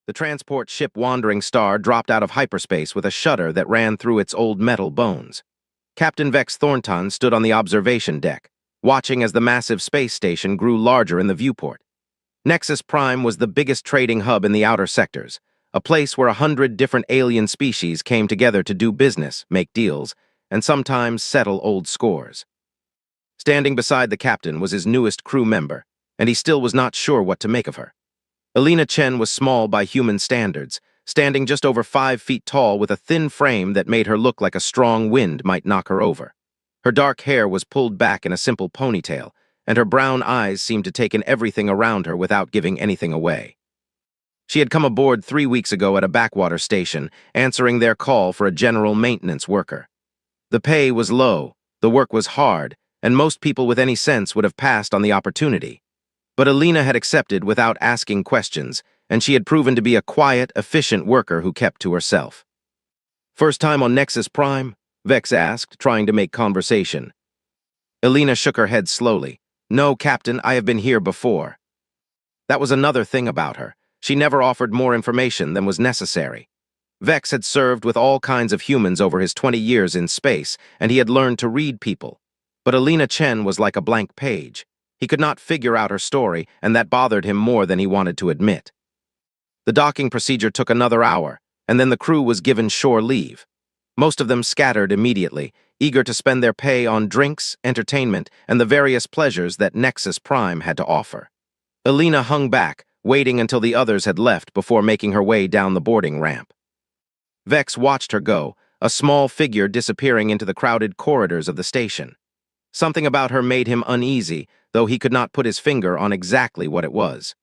The transport ship Wandering Star dropped out of hyperspace with a shudder that ran through its old metal bones. Captain Vex Thornton stood on the observation deck, watching as the massive space station grew larger in the viewport. Nexus Prime was the biggest trading hub in the outer sectors, a place where 100 different alien species came together to do business, make deals, and sometimes settle old scores. Standing beside the captain was his newest crew member, and he still was not sure what to make of her. Elena Chen was small by human standards, standing just over 5 feet tall with a thin frame that made her look like a strong wind might knock her over. Her dark hair was pulled back in a simple ponytail, and her brown eyes seemed to take in everything around her without giving anything away. She had come aboard 3 weeks ago at a backwater station, answering their call for a general maintenance worker. The pay was low, the work was hard, and most people with any sense would have passed on the opportunity. But Elena had accepted without asking questions, and she had proven to be a quiet, efficient worker who kept to herself. "First time on Nexus Prime?" Vex asked, trying to make conversation. Elena shook her head slowly. "No, Captain, I have been here before." That was another thing about her. She never offered more information than was necessary. Vex had served with all kinds of humans over his 20 years in space, and he had learned to read people. But Elena Chen was like a blank page. He could not figure out her story, and that bothered him more than he wanted to admit. The docking procedure took another hour, and then the crew was given shore leave. Most of them scattered immediately, eager to spend their pay on drinks, entertainment, and the various pleasures that Nexus Prime had to offer. Elena hung back, waiting until the others had left before making her way down the boarding ramp. Vex watched her go, a small figure disappearing into the crowded corridors of the station. Something about her made him uneasy, though he could not put his finger on exactly what it was.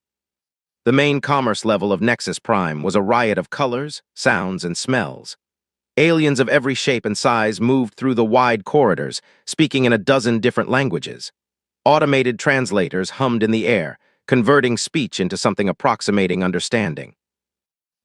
The main commerce level of Nexus Prime was a riot of colors, sounds, and smells. Aliens of every shape and size moved through the wide corridors, speaking in a dozen different languages. Automated translators hummed in the air, converting speech into something approximating understanding.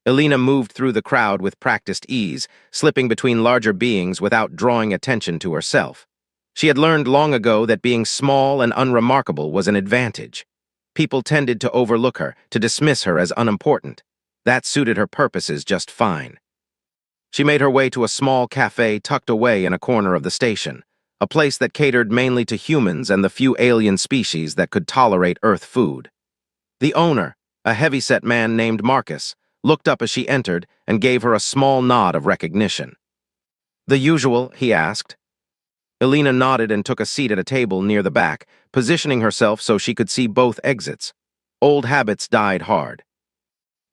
Elena moved through the crowd with practiced ease, slipping between larger beings without drawing attention to herself. She had learned long ago that being small and unremarkable was an advantage. People tended to overlook her, to dismiss her as unimportant. That suited her purposes just fine. She made her way to a small cafe tucked away in a corner of the station, a place that catered mainly to humans and the few alien species that could tolerate Earth food. The owner, a heavyset man named Marcus, looked up as she entered and gave her a small nod of recognition. "The usual?" he asked. Elena nodded and took a seat at a table near the back, positioning herself so she could see both exits. Old habits died hard.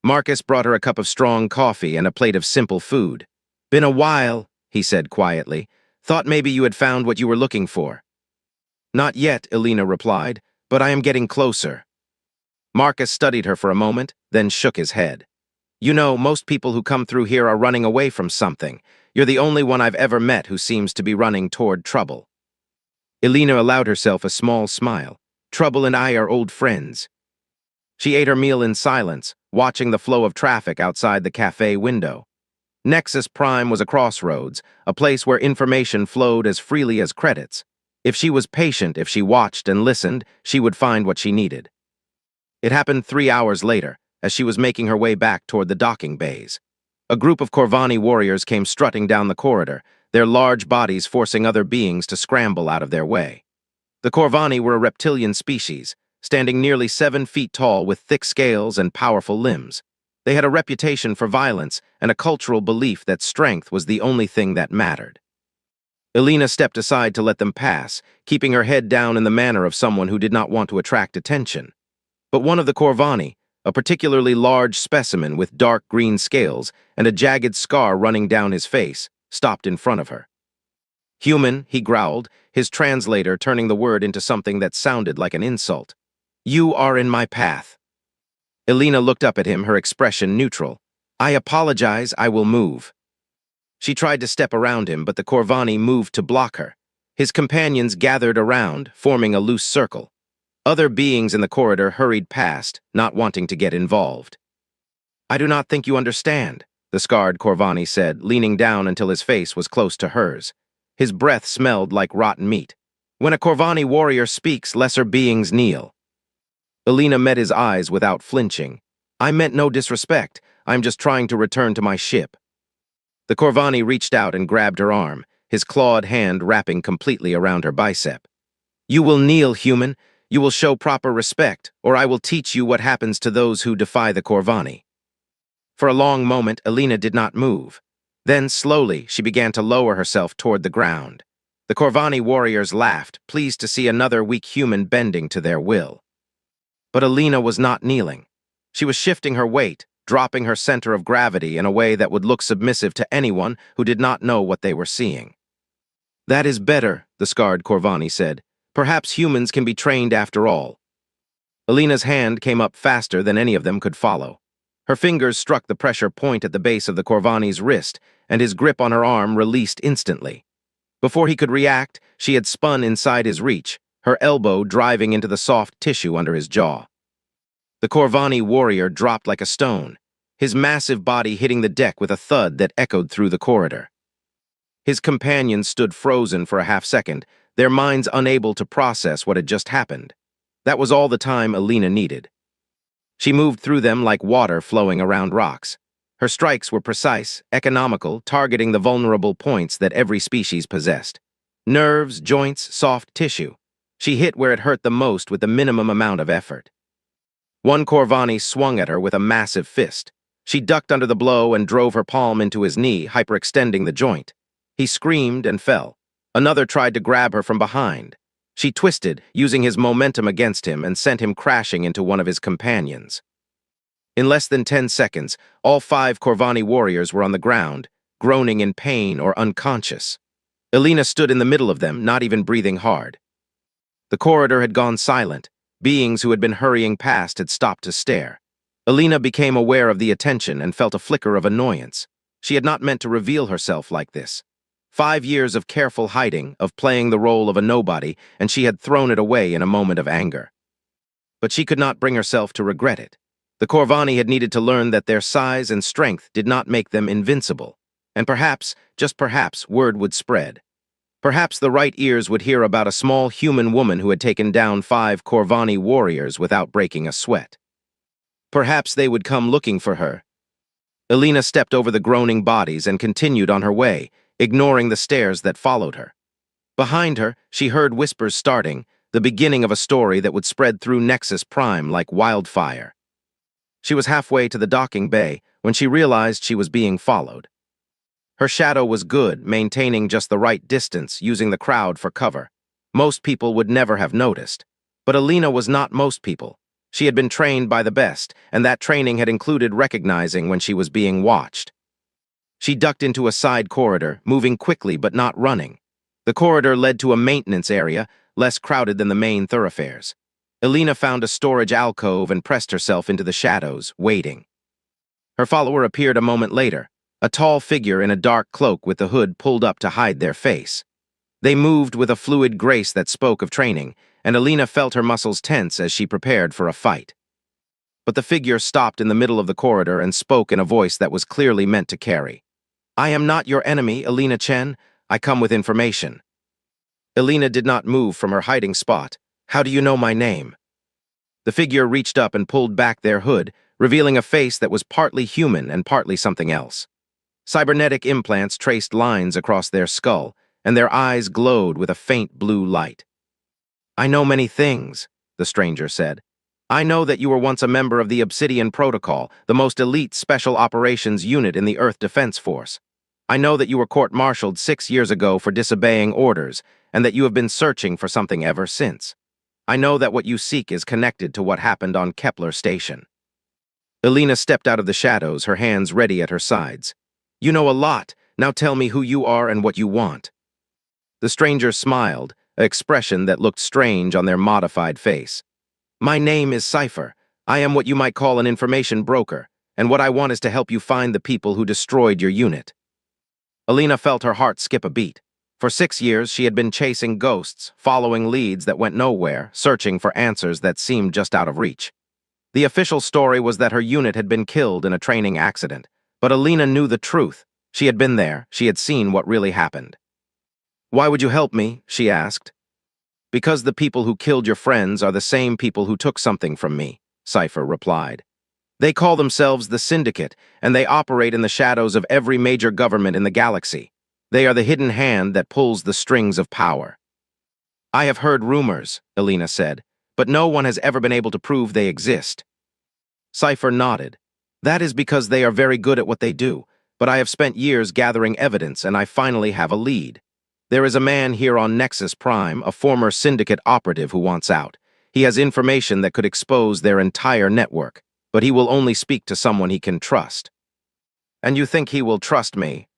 Marcus brought her a cup of strong coffee and a plate of simple food. "Been a while," he said quietly. "Thought maybe you had found what you were looking for." "Not yet," Elena replied, "but I am getting closer." Marcus studied her for a moment, then shook his head. "You know, most people who come through here are running away from something. You're the only one I've ever met who seems to be running toward trouble." Elena allowed herself a small smile. "Trouble and I are old friends." She ate her meal in silence, watching the flow of traffic outside the cafe window. Nexus Prime was a crossroads, a place where information flowed as freely as credits. If she was patient, if she watched and listened, she would find what she needed. It happened 3 hours later, as she was making her way back toward the docking bays. A group of Corvani warriors came strutting down the corridor, their large bodies forcing other beings to scramble out of their way. The Corvani were a reptilian species, standing nearly 7 feet tall with thick scales and powerful limbs. They had a reputation for violence and a cultural belief that strength was the only thing that mattered. Elena stepped aside to let them pass, keeping her head down in the manner of someone who did not want to attract attention. But one of the Corvani, a particularly large specimen with dark green scales and a jagged scar running down his face, stopped in front of her. "Human," he growled, his translator turning the word into something that sounded like an insult. "You are in my path." Elena looked up at him, her expression neutral. "I apologize, I will move." She tried to step around him, but the Corvani moved to block her. His companions gathered around, forming a loose circle. Other beings in the corridor hurried past, not wanting to get involved. "I do not think you understand," the scarred Corvani said, leaning down until his face was close to hers. His breath smelled like rotten meat. "When a Corvani warrior speaks, lesser beings kneel." Elena met his eyes without flinching. "I meant no disrespect. I'm just trying to return to my ship." The Corvani reached out and grabbed her arm, his clawed hand wrapping completely around her bicep. "You will kneel, human. You will show proper respect, or I will teach you what happens to those who defy the Corvani." For a long moment, Alina did not move. Then, slowly, she began to lower herself toward the ground. The Corvani warriors laughed, pleased to see another weak human bending to their will. But Alina was not kneeling. She was shifting her weight, dropping her center of gravity in a way that would look submissive to anyone who did not know what they were seeing. "That is better," the scarred Corvani said. "Perhaps humans can be trained after all." Alina's hand came up faster than any of them could follow. Her fingers struck the pressure point at the base of the Corvani's wrist, and his grip on her arm released instantly. Before he could react, she had spun inside his reach, her elbow driving into the soft tissue under his jaw. The Corvani warrior dropped like a stone, his massive body hitting the deck with a thud that echoed through the corridor. His companions stood frozen for a half-second, their minds unable to process what had just happened. That was all the time Alina needed. She moved through them like water flowing around rocks. Her strikes were precise, economical, targeting the vulnerable points that every species possessed. Nerves, joints, soft tissue. She hit where it hurt the most with the minimum amount of effort. One Corvani swung at her with a massive fist. She ducked under the blow and drove her palm into his knee, hyperextending the joint. He screamed and fell. Another tried to grab her from behind. She twisted, using his momentum against him, and sent him crashing into one of his companions. In less than 10 seconds, all 5 Corvani warriors were on the ground, groaning in pain or unconscious. Alina stood in the middle of them, not even breathing hard. The corridor had gone silent. Beings who had been hurrying past had stopped to stare. Alina became aware of the attention and felt a flicker of annoyance. She had not meant to reveal herself like this. 5 years of careful hiding, of playing the role of a nobody, and she had thrown it away in a moment of anger. But she could not bring herself to regret it. The Corvani had needed to learn that their size and strength did not make them invincible. And perhaps, just perhaps, word would spread. Perhaps the right ears would hear about a small human woman who had taken down 5 Corvani warriors without breaking a sweat. Perhaps they would come looking for her. Alina stepped over the groaning bodies and continued on her way, ignoring the stares that followed her. Behind her, she heard whispers starting, the beginning of a story that would spread through Nexus Prime like wildfire. She was halfway to the docking bay when she realized she was being followed. Her shadow was good, maintaining just the right distance, using the crowd for cover. Most people would never have noticed. But Alina was not most people. She had been trained by the best, and that training had included recognizing when she was being watched. She ducked into a side corridor, moving quickly but not running. The corridor led to a maintenance area, less crowded than the main thoroughfares. Alina found a storage alcove and pressed herself into the shadows, waiting. Her follower appeared a moment later, a tall figure in a dark cloak with the hood pulled up to hide their face. They moved with a fluid grace that spoke of training, and Alina felt her muscles tense as she prepared for a fight. But the figure stopped in the middle of the corridor and spoke in a voice that was clearly meant to carry. "I am not your enemy, Alina Chen. I come with information." Alina did not move from her hiding spot. "How do you know my name?" The figure reached up and pulled back their hood, revealing a face that was partly human and partly something else. Cybernetic implants traced lines across their skull, and their eyes glowed with a faint blue light. "I know many things," the stranger said. "I know that you were once a member of the Obsidian Protocol, the most elite special operations unit in the Earth Defense Force. I know that you were court-martialed 6 years ago for disobeying orders, and that you have been searching for something ever since. I know that what you seek is connected to what happened on Kepler Station." Alina stepped out of the shadows, her hands ready at her sides. "You know a lot. Now tell me who you are and what you want." The stranger smiled, an expression that looked strange on their modified face. "My name is Cypher. I am what you might call an information broker, and what I want is to help you find the people who destroyed your unit." Alina felt her heart skip a beat. For 6 years, she had been chasing ghosts, following leads that went nowhere, searching for answers that seemed just out of reach. The official story was that her unit had been killed in a training accident, but Alina knew the truth. She had been there, she had seen what really happened. "Why would you help me?" she asked. "Because the people who killed your friends are the same people who took something from me," Cypher replied. They call themselves the Syndicate, and they operate in the shadows of every major government in the galaxy. They are the hidden hand that pulls the strings of power. I have heard rumors, Elena said, but no one has ever been able to prove they exist. Cypher nodded. That is because they are very good at what they do, but I have spent years gathering evidence and I finally have a lead. There is a man here on Nexus Prime, a former Syndicate operative who wants out. He has information that could expose their entire network, but he will only speak to someone he can trust. And you think he will trust me?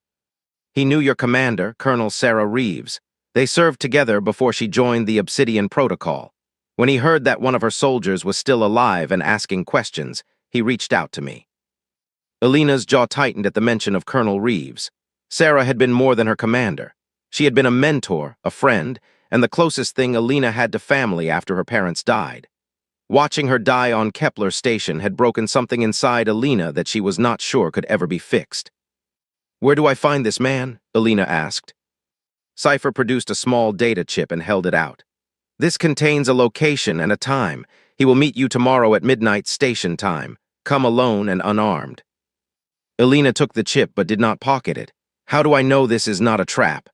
He knew your commander, Colonel Sarah Reeves. They served together before she joined the Obsidian Protocol. When he heard that one of her soldiers was still alive and asking questions, he reached out to me. Elena's jaw tightened at the mention of Colonel Reeves. Sarah had been more than her commander. She had been a mentor, a friend, and the closest thing Elena had to family after her parents died. Watching her die on Kepler Station had broken something inside Elena that she was not sure could ever be fixed. Where do I find this man? Elena asked. Cypher produced a small data chip and held it out. This contains a location and a time. He will meet you tomorrow at midnight station time. Come alone and unarmed. Elena took the chip but did not pocket it. How do I know this is not a trap?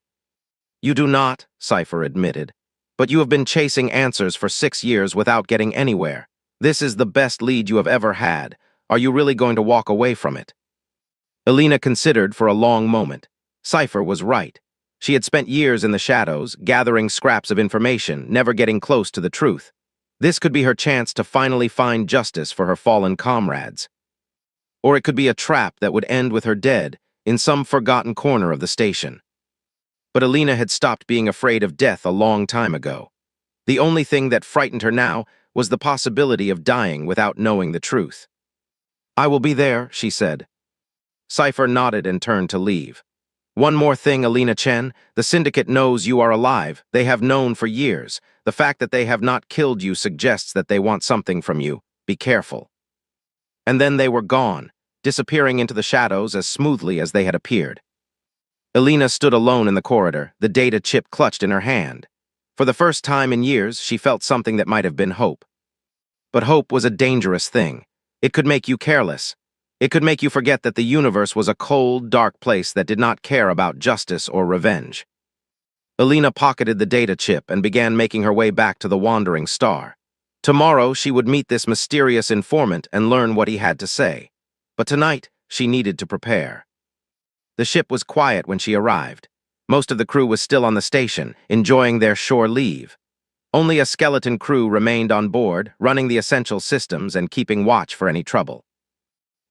You do not, Cypher admitted. But you have been chasing answers for 6 years without getting anywhere. This is the best lead you have ever had. Are you really going to walk away from it? Elena considered for a long moment. Cypher was right. She had spent years in the shadows, gathering scraps of information, never getting close to the truth. This could be her chance to finally find justice for her fallen comrades. Or it could be a trap that would end with her dead, in some forgotten corner of the station. But Elena had stopped being afraid of death a long time ago. The only thing that frightened her now was the possibility of dying without knowing the truth. I will be there, she said. Cypher nodded and turned to leave. One more thing, Elena Chen, the Syndicate knows you are alive. They have known for years. The fact that they have not killed you suggests that they want something from you. Be careful. And then they were gone, disappearing into the shadows as smoothly as they had appeared. Elena stood alone in the corridor, the data chip clutched in her hand. For the first time in years, she felt something that might have been hope. But hope was a dangerous thing. It could make you careless. It could make you forget that the universe was a cold, dark place that did not care about justice or revenge. Elena pocketed the data chip and began making her way back to the Wandering Star. Tomorrow, she would meet this mysterious informant and learn what he had to say. But tonight, she needed to prepare. The ship was quiet when she arrived. Most of the crew was still on the station, enjoying their shore leave. Only a skeleton crew remained on board, running the essential systems and keeping watch for any trouble.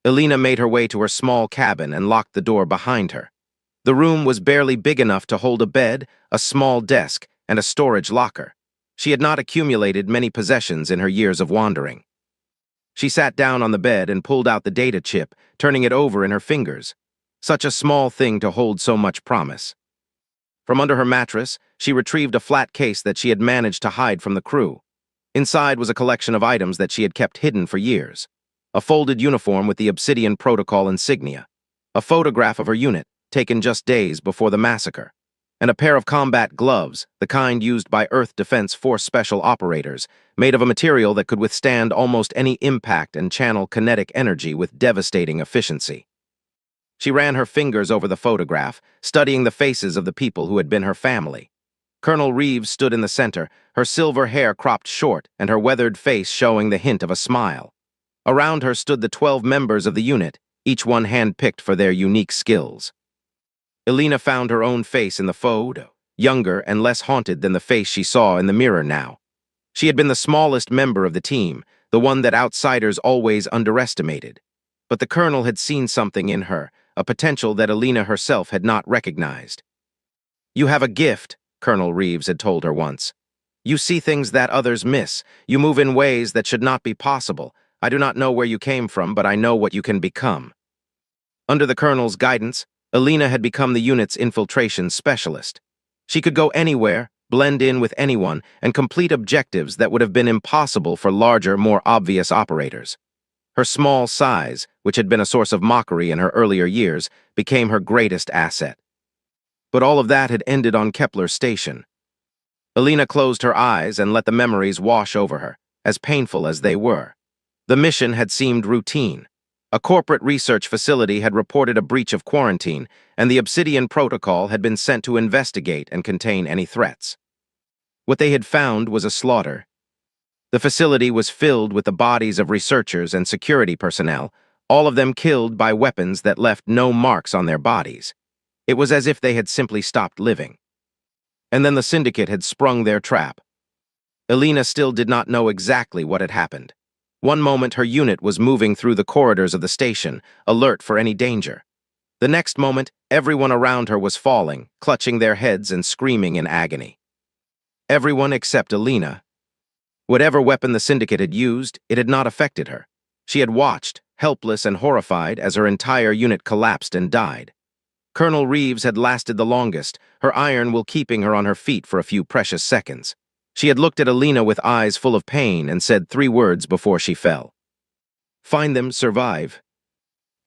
Elena made her way to her small cabin and locked the door behind her. The room was barely big enough to hold a bed, a small desk, and a storage locker. She had not accumulated many possessions in her years of wandering. She sat down on the bed and pulled out the data chip, turning it over in her fingers. Such a small thing to hold so much promise. From under her mattress, she retrieved a flat case that she had managed to hide from the crew. Inside was a collection of items that she had kept hidden for years. A folded uniform with the Obsidian Protocol insignia, a photograph of her unit, taken just days before the massacre, and a pair of combat gloves, the kind used by Earth Defense Force special operators, made of a material that could withstand almost any impact and channel kinetic energy with devastating efficiency. She ran her fingers over the photograph, studying the faces of the people who had been her family. Colonel Reeves stood in the center, her silver hair cropped short and her weathered face showing the hint of a smile. Around her stood the 12 members of the unit, each one handpicked for their unique skills. Elena found her own face in the photo, younger and less haunted than the face she saw in the mirror now. She had been the smallest member of the team, the one that outsiders always underestimated. But the colonel had seen something in her, a potential that Elena herself had not recognized. You have a gift, Colonel Reeves had told her once. You see things that others miss. You move in ways that should not be possible. I do not know where you came from, but I know what you can become. Under the colonel's guidance, Elena had become the unit's infiltration specialist. She could go anywhere, blend in with anyone, and complete objectives that would have been impossible for larger, more obvious operators. Her small size, which had been a source of mockery in her earlier years, became her greatest asset. But all of that had ended on Kepler Station. Elena closed her eyes and let the memories wash over her, as painful as they were. The mission had seemed routine. A corporate research facility had reported a breach of quarantine, and the Obsidian Protocol had been sent to investigate and contain any threats. What they had found was a slaughter. The facility was filled with the bodies of researchers and security personnel, all of them killed by weapons that left no marks on their bodies. It was as if they had simply stopped living. And then the Syndicate had sprung their trap. Elena still did not know exactly what had happened. One moment her unit was moving through the corridors of the station, alert for any danger. The next moment, everyone around her was falling, clutching their heads and screaming in agony. Everyone except Elena. Whatever weapon the Syndicate had used, it had not affected her. She had watched, helpless and horrified, as her entire unit collapsed and died. Colonel Reeves had lasted the longest, her iron will keeping her on her feet for a few precious seconds. She had looked at Elena with eyes full of pain and said 3 words before she fell. "Find them, survive."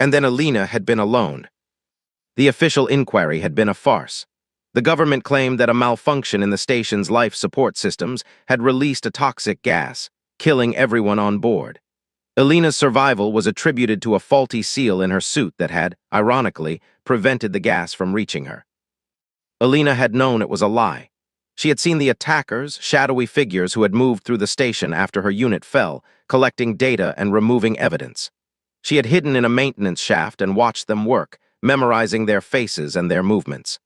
And then Elena had been alone. The official inquiry had been a farce. The government claimed that a malfunction in the station's life support systems had released a toxic gas, killing everyone on board. Elena's survival was attributed to a faulty seal in her suit that had, ironically, prevented the gas from reaching her. Elena had known it was a lie. She had seen the attackers, shadowy figures who had moved through the station after her unit fell, collecting data and removing evidence. She had hidden in a maintenance shaft and watched them work, memorizing their faces and their movements.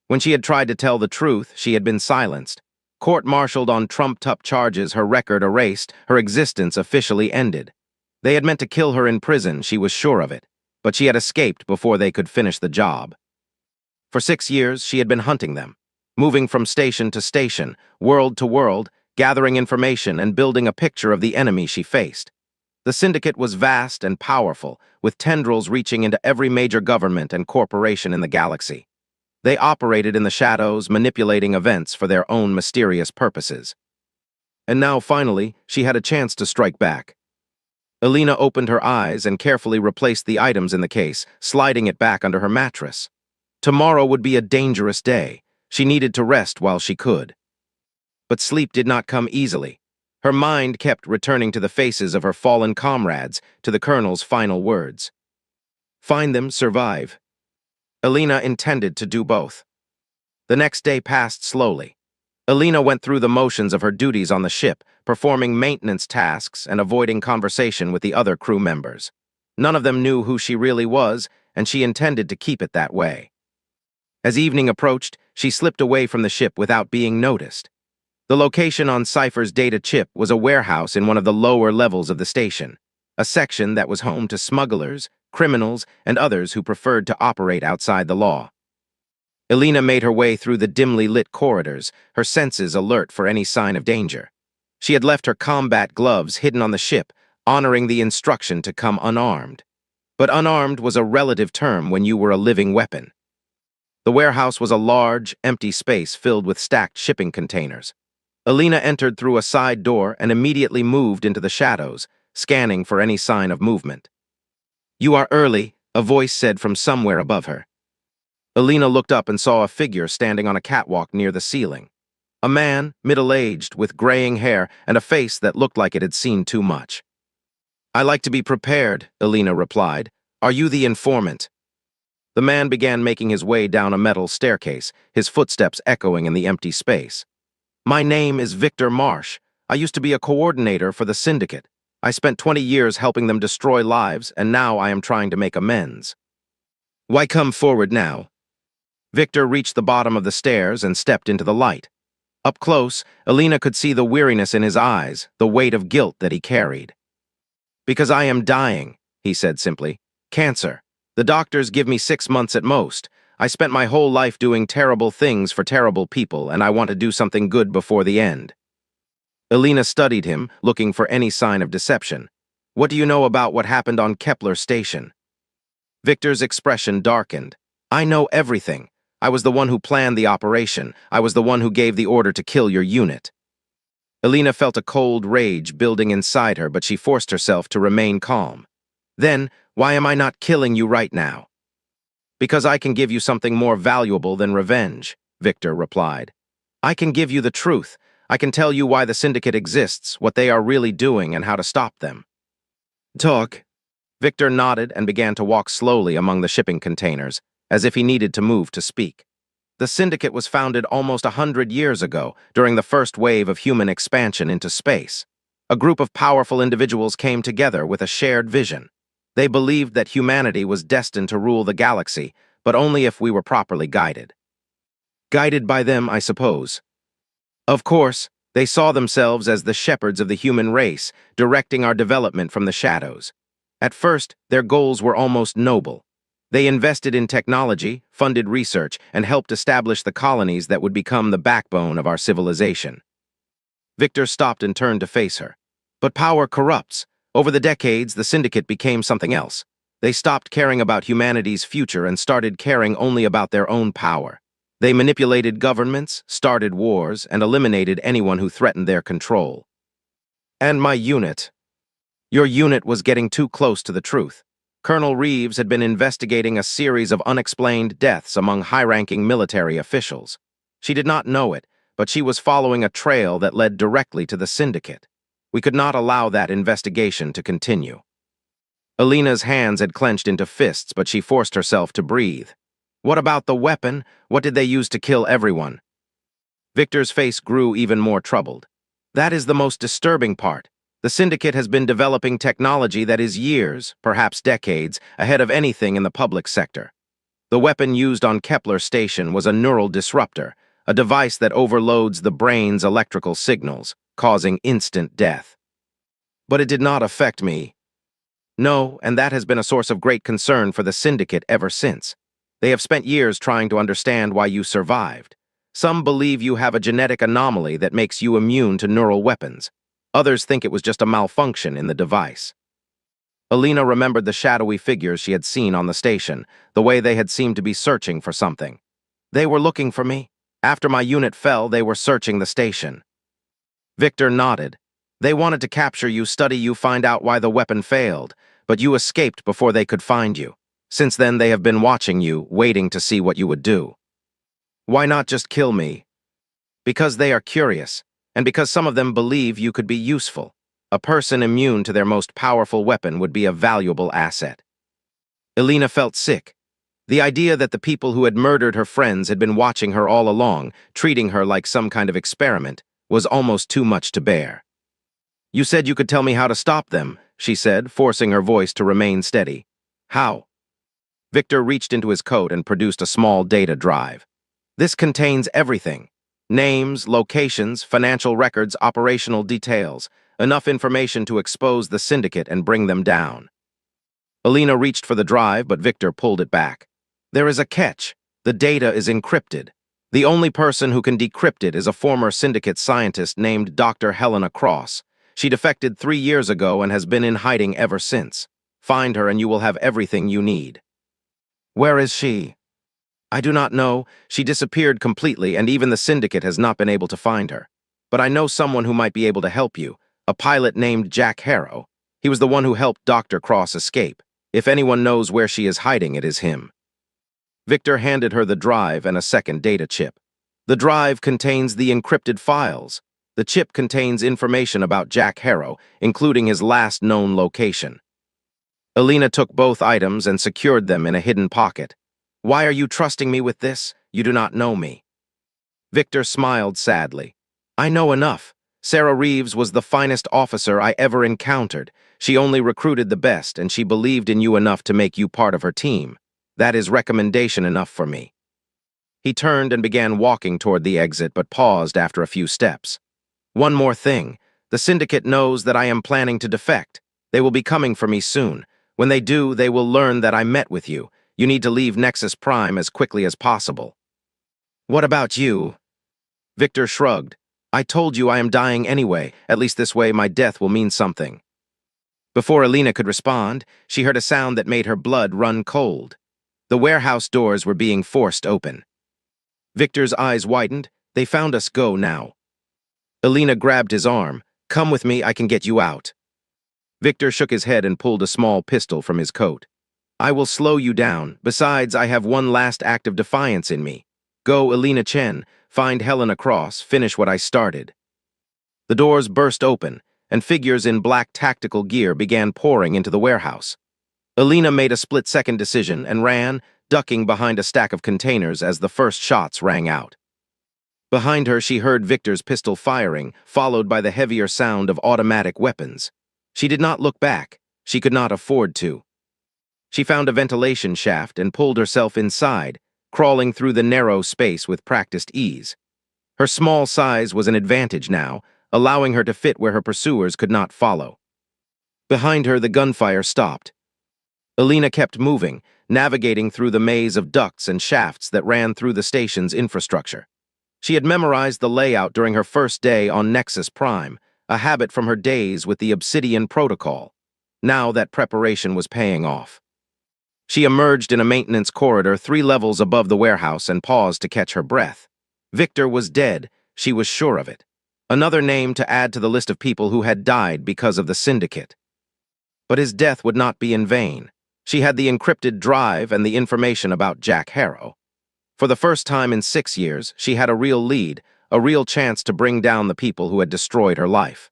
When she had tried to tell the truth, she had been silenced. Court-martialed on trumped-up charges, her record erased, her existence officially ended. They had meant to kill her in prison, she was sure of it, but she had escaped before they could finish the job. For 6 years, she had been hunting them, moving from station to station, world to world, gathering information and building a picture of the enemy she faced. The Syndicate was vast and powerful, with tendrils reaching into every major government and corporation in the galaxy. They operated in the shadows, manipulating events for their own mysterious purposes. And now, finally, she had a chance to strike back. Elena opened her eyes and carefully replaced the items in the case, sliding it back under her mattress. Tomorrow would be a dangerous day. She needed to rest while she could. But sleep did not come easily. Her mind kept returning to the faces of her fallen comrades, to the Colonel's final words. "Find them, survive." Elena intended to do both. The next day passed slowly. Elena went through the motions of her duties on the ship, performing maintenance tasks and avoiding conversation with the other crew members. None of them knew who she really was, and she intended to keep it that way. As evening approached, she slipped away from the ship without being noticed. The location on Cypher's data chip was a warehouse in one of the lower levels of the station, a section that was home to smugglers, criminals, and others who preferred to operate outside the law. Elena made her way through the dimly lit corridors, her senses alert for any sign of danger. She had left her combat gloves hidden on the ship, honoring the instruction to come unarmed. But unarmed was a relative term when you were a living weapon. The warehouse was a large, empty space filled with stacked shipping containers. Elena entered through a side door and immediately moved into the shadows, scanning for any sign of movement. "You are early," a voice said from somewhere above her. Elena looked up and saw a figure standing on a catwalk near the ceiling. A man, middle-aged, with graying hair and a face that looked like it had seen too much. "I like to be prepared," Elena replied. "Are you the informant?" The man began making his way down a metal staircase, his footsteps echoing in the empty space. "My name is Victor Marsh. I used to be a coordinator for the Syndicate. I spent 20 years helping them destroy lives, and now I am trying to make amends." "Why come forward now?" Victor reached the bottom of the stairs and stepped into the light. Up close, Elena could see the weariness in his eyes, the weight of guilt that he carried. "Because I am dying," he said simply. "Cancer. The doctors give me 6 months at most. I spent my whole life doing terrible things for terrible people, and I want to do something good before the end." Elena studied him, looking for any sign of deception. "What do you know about what happened on Kepler Station?" Victor's expression darkened. "I know everything. I was the one who planned the operation. I was the one who gave the order to kill your unit." Elena felt a cold rage building inside her, but she forced herself to remain calm. "Then, why am I not killing you right now?" "Because I can give you something more valuable than revenge," Victor replied. "I can give you the truth. I can tell you why the Syndicate exists, what they are really doing, and how to stop them." Talk. Victor nodded and began to walk slowly among the shipping containers, as if he needed to move to speak. The syndicate was founded almost 100 years ago, during the first wave of human expansion into space. A group of powerful individuals came together with a shared vision. They believed that humanity was destined to rule the galaxy, but only if we were properly guided. Guided by them, I suppose. Of course, they saw themselves as the shepherds of the human race, directing our development from the shadows. At first, their goals were almost noble. They invested in technology, funded research, and helped establish the colonies that would become the backbone of our civilization. Victor stopped and turned to face her. But power corrupts. Over the decades, the syndicate became something else. They stopped caring about humanity's future and started caring only about their own power. They manipulated governments, started wars, and eliminated anyone who threatened their control. And my unit. Your unit was getting too close to the truth. Colonel Reeves had been investigating a series of unexplained deaths among high-ranking military officials. She did not know it, but she was following a trail that led directly to the syndicate. We could not allow that investigation to continue. Alina's hands had clenched into fists, but she forced herself to breathe. What about the weapon? What did they use to kill everyone? Victor's face grew even more troubled. That is the most disturbing part. The syndicate has been developing technology that is years, perhaps decades, ahead of anything in the public sector. The weapon used on Kepler Station was a neural disruptor, a device that overloads the brain's electrical signals, causing instant death. But it did not affect me. No, and that has been a source of great concern for the syndicate ever since. They have spent years trying to understand why you survived. Some believe you have a genetic anomaly that makes you immune to neural weapons. Others think it was just a malfunction in the device. Alina remembered the shadowy figures she had seen on the station, the way they had seemed to be searching for something. They were looking for me. After my unit fell, they were searching the station. Victor nodded. They wanted to capture you, study you, find out why the weapon failed, but you escaped before they could find you. Since then, they have been watching you, waiting to see what you would do. Why not just kill me? Because they are curious, and because some of them believe you could be useful. A person immune to their most powerful weapon would be a valuable asset. Alina felt sick. The idea that the people who had murdered her friends had been watching her all along, treating her like some kind of experiment, was almost too much to bear. You said you could tell me how to stop them, she said, forcing her voice to remain steady. How? Victor reached into his coat and produced a small data drive. This contains everything. Names, locations, financial records, operational details. Enough information to expose the syndicate and bring them down. Alina reached for the drive, but Victor pulled it back. There is a catch. The data is encrypted. The only person who can decrypt it is a former syndicate scientist named Dr. Helena Cross. She defected 3 years ago and has been in hiding ever since. Find her and you will have everything you need. Where is she? I do not know. She disappeared completely, and even the syndicate has not been able to find her. But I know someone who might be able to help you, a pilot named Jack Harrow. He was the one who helped Dr. Cross escape. If anyone knows where she is hiding, it is him. Victor handed her the drive and a second data chip. The drive contains the encrypted files. The chip contains information about Jack Harrow, including his last known location. Alina took both items and secured them in a hidden pocket. Why are you trusting me with this? You do not know me. Victor smiled sadly. I know enough. Sarah Reeves was the finest officer I ever encountered. She only recruited the best, and she believed in you enough to make you part of her team. That is recommendation enough for me. He turned and began walking toward the exit, but paused after a few steps. One more thing. The syndicate knows that I am planning to defect. They will be coming for me soon. When they do, they will learn that I met with you. You need to leave Nexus Prime as quickly as possible. What about you? Victor shrugged. I told you I am dying anyway. At least this way my death will mean something. Before Alina could respond, she heard a sound that made her blood run cold. The warehouse doors were being forced open. Victor's eyes widened. They found us. Go now. Alina grabbed his arm. Come with me, I can get you out. Victor shook his head and pulled a small pistol from his coat. I will slow you down. Besides, I have one last act of defiance in me. Go, Alina Chen. Find Helena Cross. Finish what I started. The doors burst open, and figures in black tactical gear began pouring into the warehouse. Alina made a split-second decision and ran, ducking behind a stack of containers as the first shots rang out. Behind her, she heard Victor's pistol firing, followed by the heavier sound of automatic weapons. She did not look back. She could not afford to. She found a ventilation shaft and pulled herself inside, crawling through the narrow space with practiced ease. Her small size was an advantage now, allowing her to fit where her pursuers could not follow. Behind her, the gunfire stopped. Alina kept moving, navigating through the maze of ducts and shafts that ran through the station's infrastructure. She had memorized the layout during her first day on Nexus Prime, a habit from her days with the Obsidian Protocol. Now that preparation was paying off. She emerged in a maintenance corridor 3 levels above the warehouse and paused to catch her breath. Victor was dead, she was sure of it. Another name to add to the list of people who had died because of the Syndicate. But his death would not be in vain. She had the encrypted drive and the information about Jack Harrow. For the first time in 6 years, she had a real lead, a real chance to bring down the people who had destroyed her life.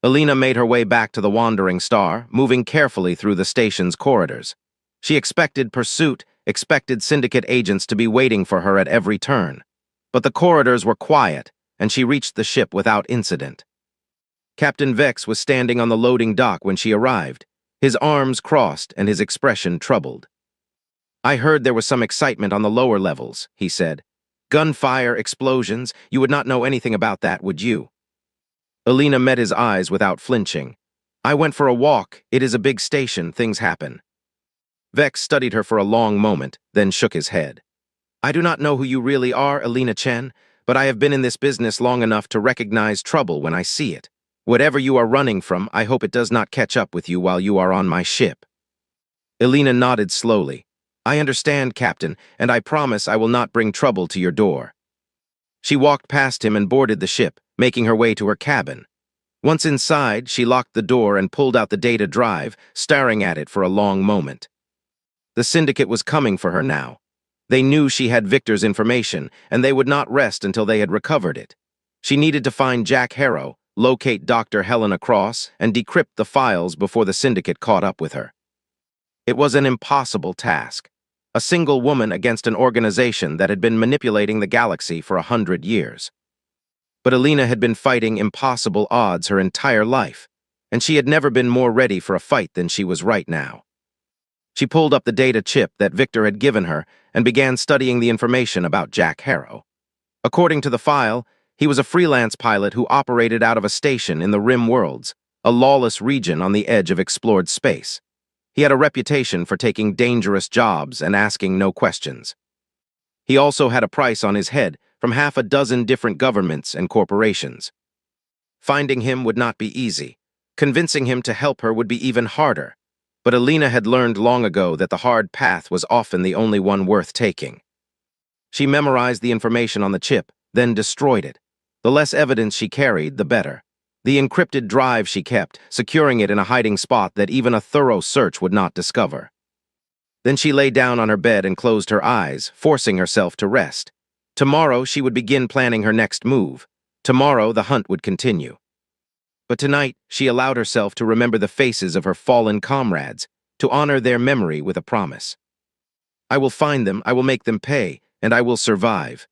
Alina made her way back to the Wandering Star, moving carefully through the station's corridors. She expected pursuit, expected Syndicate agents to be waiting for her at every turn. But the corridors were quiet, and she reached the ship without incident. Captain Vex was standing on the loading dock when she arrived, his arms crossed and his expression troubled. "I heard there was some excitement on the lower levels," he said. "Gunfire, explosions, you would not know anything about that, would you?" Alina met his eyes without flinching. "I went for a walk. It is a big station. Things happen." Vex studied her for a long moment, then shook his head. "I do not know who you really are, Alina Chen, but I have been in this business long enough to recognize trouble when I see it. Whatever you are running from, I hope it does not catch up with you while you are on my ship." Alina nodded slowly. "I understand, Captain, and I promise I will not bring trouble to your door." She walked past him and boarded the ship, making her way to her cabin. Once inside, she locked the door and pulled out the data drive, staring at it for a long moment. The Syndicate was coming for her now. They knew she had Victor's information, and they would not rest until they had recovered it. She needed to find Jack Harrow, locate Dr. Helena Cross, and decrypt the files before the Syndicate caught up with her. It was an impossible task. A single woman against an organization that had been manipulating the galaxy for 100 years. But Alina had been fighting impossible odds her entire life, and she had never been more ready for a fight than she was right now. She pulled up the data chip that Victor had given her and began studying the information about Jack Harrow. According to the file, he was a freelance pilot who operated out of a station in the Rim Worlds, a lawless region on the edge of explored space. He had a reputation for taking dangerous jobs and asking no questions. He also had a price on his head from 6 different governments and corporations. Finding him would not be easy. Convincing him to help her would be even harder. But Alina had learned long ago that the hard path was often the only one worth taking. She memorized the information on the chip, then destroyed it. The less evidence she carried, the better. The encrypted drive she kept, securing it in a hiding spot that even a thorough search would not discover. Then she lay down on her bed and closed her eyes, forcing herself to rest. Tomorrow she would begin planning her next move. Tomorrow the hunt would continue. But tonight she allowed herself to remember the faces of her fallen comrades, to honor their memory with a promise. "I will find them, I will make them pay, and I will survive."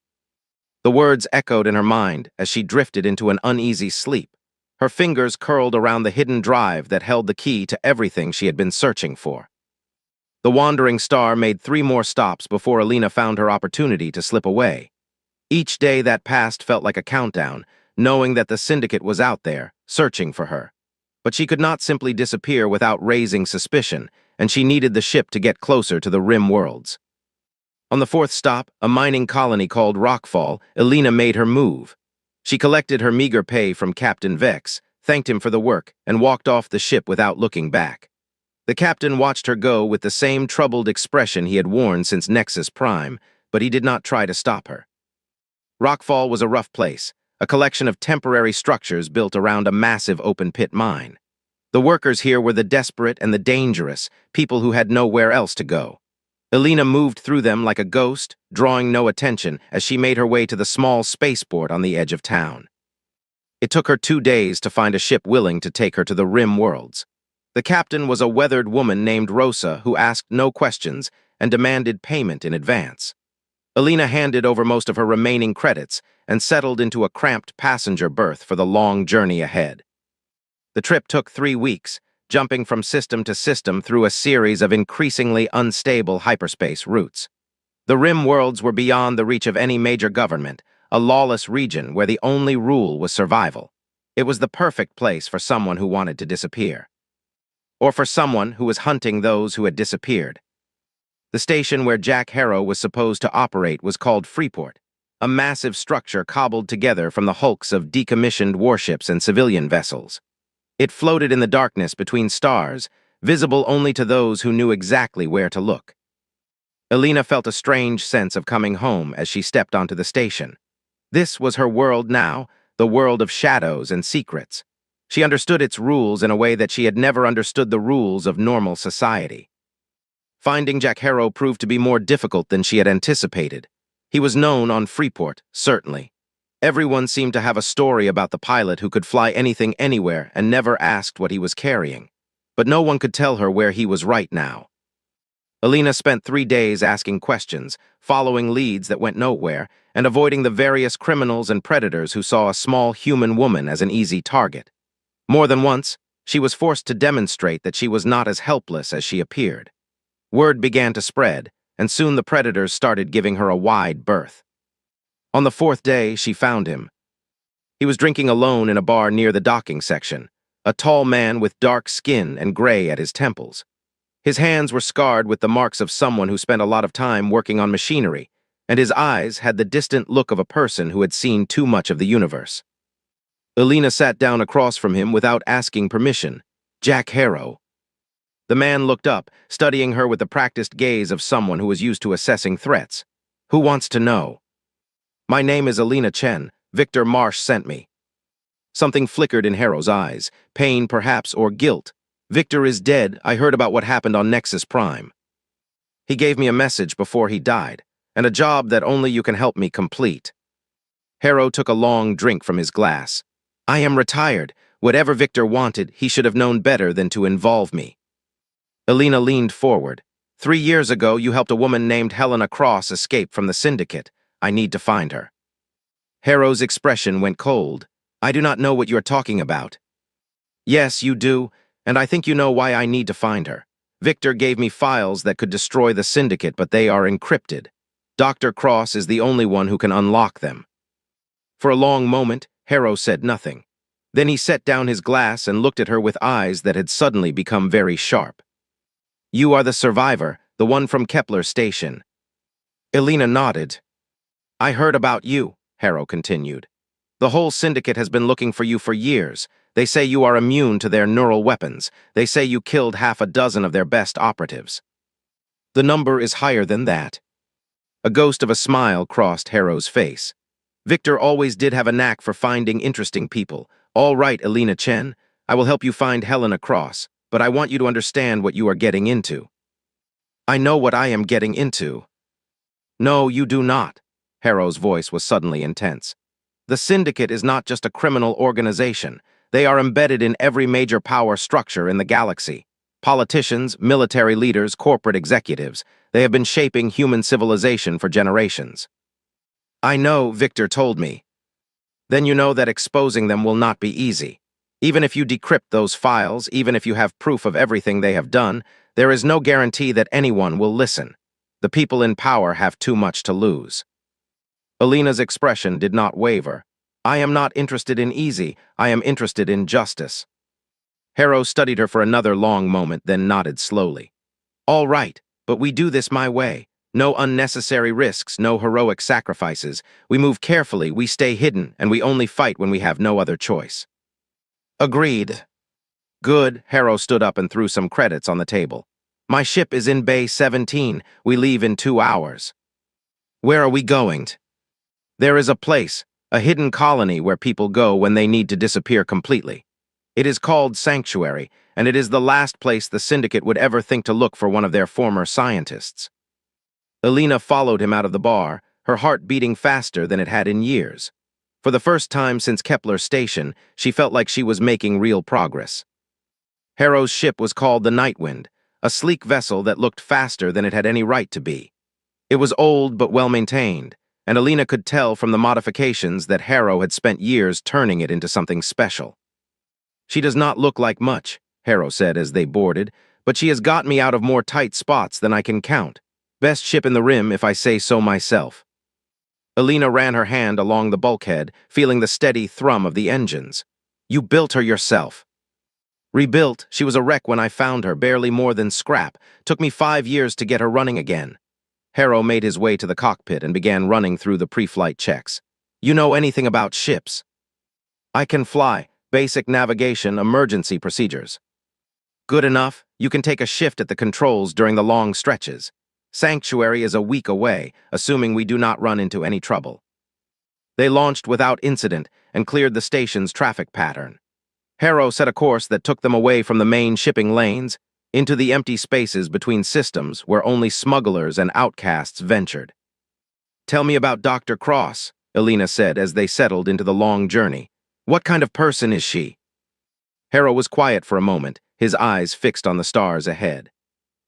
The words echoed in her mind as she drifted into an uneasy sleep. Her fingers curled around the hidden drive that held the key to everything she had been searching for. The Wandering Star made 3 more stops before Alina found her opportunity to slip away. Each day that passed felt like a countdown, knowing that the Syndicate was out there, searching for her. But she could not simply disappear without raising suspicion, and she needed the ship to get closer to the Rim Worlds. On the 4th stop, a mining colony called Rockfall, Alina made her move. She collected her meager pay from Captain Vex, thanked him for the work, and walked off the ship without looking back. The captain watched her go with the same troubled expression he had worn since Nexus Prime, but he did not try to stop her. Rockfall was a rough place, a collection of temporary structures built around a massive open-pit mine. The workers here were the desperate and the dangerous, people who had nowhere else to go. Alina moved through them like a ghost, drawing no attention as she made her way to the small spaceport on the edge of town. It took her 2 days to find a ship willing to take her to the Rim worlds. The captain was a weathered woman named Rosa who asked no questions and demanded payment in advance. Alina handed over most of her remaining credits and settled into a cramped passenger berth for the long journey ahead. The trip took 3 weeks, jumping from system to system through a series of increasingly unstable hyperspace routes. The Rim worlds were beyond the reach of any major government, a lawless region where the only rule was survival. It was the perfect place for someone who wanted to disappear. Or for someone who was hunting those who had disappeared. The station where Jack Harrow was supposed to operate was called Freeport, a massive structure cobbled together from the hulks of decommissioned warships and civilian vessels. It floated in the darkness between stars, visible only to those who knew exactly where to look. Alina felt a strange sense of coming home as she stepped onto the station. This was her world now, the world of shadows and secrets. She understood its rules in a way that she had never understood the rules of normal society. Finding Jack Harrow proved to be more difficult than she had anticipated. He was known on Freeport, certainly. Everyone seemed to have a story about the pilot who could fly anything anywhere and never asked what he was carrying. But no one could tell her where he was right now. Alina spent 3 days asking questions, following leads that went nowhere, and avoiding the various criminals and predators who saw a small human woman as an easy target. More than once, she was forced to demonstrate that she was not as helpless as she appeared. Word began to spread, and soon the predators started giving her a wide berth. On the 4th day, she found him. He was drinking alone in a bar near the docking section, a tall man with dark skin and gray at his temples. His hands were scarred with the marks of someone who spent a lot of time working on machinery, and his eyes had the distant look of a person who had seen too much of the universe. Alina sat down across from him without asking permission. Jack Harrow. The man looked up, studying her with the practiced gaze of someone who was used to assessing threats. Who wants to know? My name is Alina Chen. Victor Marsh sent me. Something flickered in Harrow's eyes, pain perhaps, or guilt. Victor is dead. I heard about what happened on Nexus Prime. He gave me a message before he died, and a job that only you can help me complete. Harrow took a long drink from his glass. I am retired. Whatever Victor wanted, he should have known better than to involve me. Alina leaned forward. 3 years ago, you helped a woman named Helena Cross escape from the syndicate. I need to find her. Harrow's expression went cold. I do not know what you are talking about. Yes, you do, and I think you know why I need to find her. Victor gave me files that could destroy the syndicate, but they are encrypted. Dr. Cross is the only one who can unlock them. For a long moment, Harrow said nothing. Then he set down his glass and looked at her with eyes that had suddenly become very sharp. You are the survivor, the one from Kepler Station. Alina nodded. I heard about you, Harrow continued. The whole syndicate has been looking for you for years. They say you are immune to their neural weapons. They say you killed 6 of their best operatives. The number is higher than that. A ghost of a smile crossed Harrow's face. Victor always did have a knack for finding interesting people. All right, Alina Chen, I will help you find Helena Cross, but I want you to understand what you are getting into. I know what I am getting into. No, you do not. Harrow's voice was suddenly intense. The syndicate is not just a criminal organization. They are embedded in every major power structure in the galaxy. Politicians, military leaders, corporate executives, they have been shaping human civilization for generations. I know, Victor told me. Then you know that exposing them will not be easy. Even if you decrypt those files, even if you have proof of everything they have done, there is no guarantee that anyone will listen. The people in power have too much to lose. Alina's expression did not waver. I am not interested in easy, I am interested in justice. Harrow studied her for another long moment, then nodded slowly. All right, but we do this my way. No unnecessary risks, no heroic sacrifices. We move carefully, we stay hidden, and we only fight when we have no other choice. Agreed. Good. Harrow stood up and threw some credits on the table. My ship is in Bay 17. We leave in 2 hours. Where are we going? There is a place, a hidden colony where people go when they need to disappear completely. It is called Sanctuary, and it is the last place the syndicate would ever think to look for one of their former scientists. Alina followed him out of the bar, her heart beating faster than it had in years. For the first time since Kepler Station, she felt like she was making real progress. Harrow's ship was called the Nightwind, a sleek vessel that looked faster than it had any right to be. It was old but well-maintained, and Alina could tell from the modifications that Harrow had spent years turning it into something special. "She does not look like much," Harrow said as they boarded, "but she has got me out of more tight spots than I can count. Best ship in the rim, if I say so myself." Alina ran her hand along the bulkhead, feeling the steady thrum of the engines. "You built her yourself." "Rebuilt, she was a wreck when I found her, barely more than scrap. Took me 5 years to get her running again." Harrow made his way to the cockpit and began running through the pre-flight checks. "You know anything about ships?" "I can fly. Basic navigation, emergency procedures." "Good enough. You can take a shift at the controls during the long stretches. Sanctuary is a week away, assuming we do not run into any trouble." They launched without incident and cleared the station's traffic pattern. Harrow set a course that took them away from the main shipping lanes into the empty spaces between systems where only smugglers and outcasts ventured. "Tell me about Dr. Cross," Alina said as they settled into the long journey. "What kind of person is she?" Harrow was quiet for a moment, his eyes fixed on the stars ahead.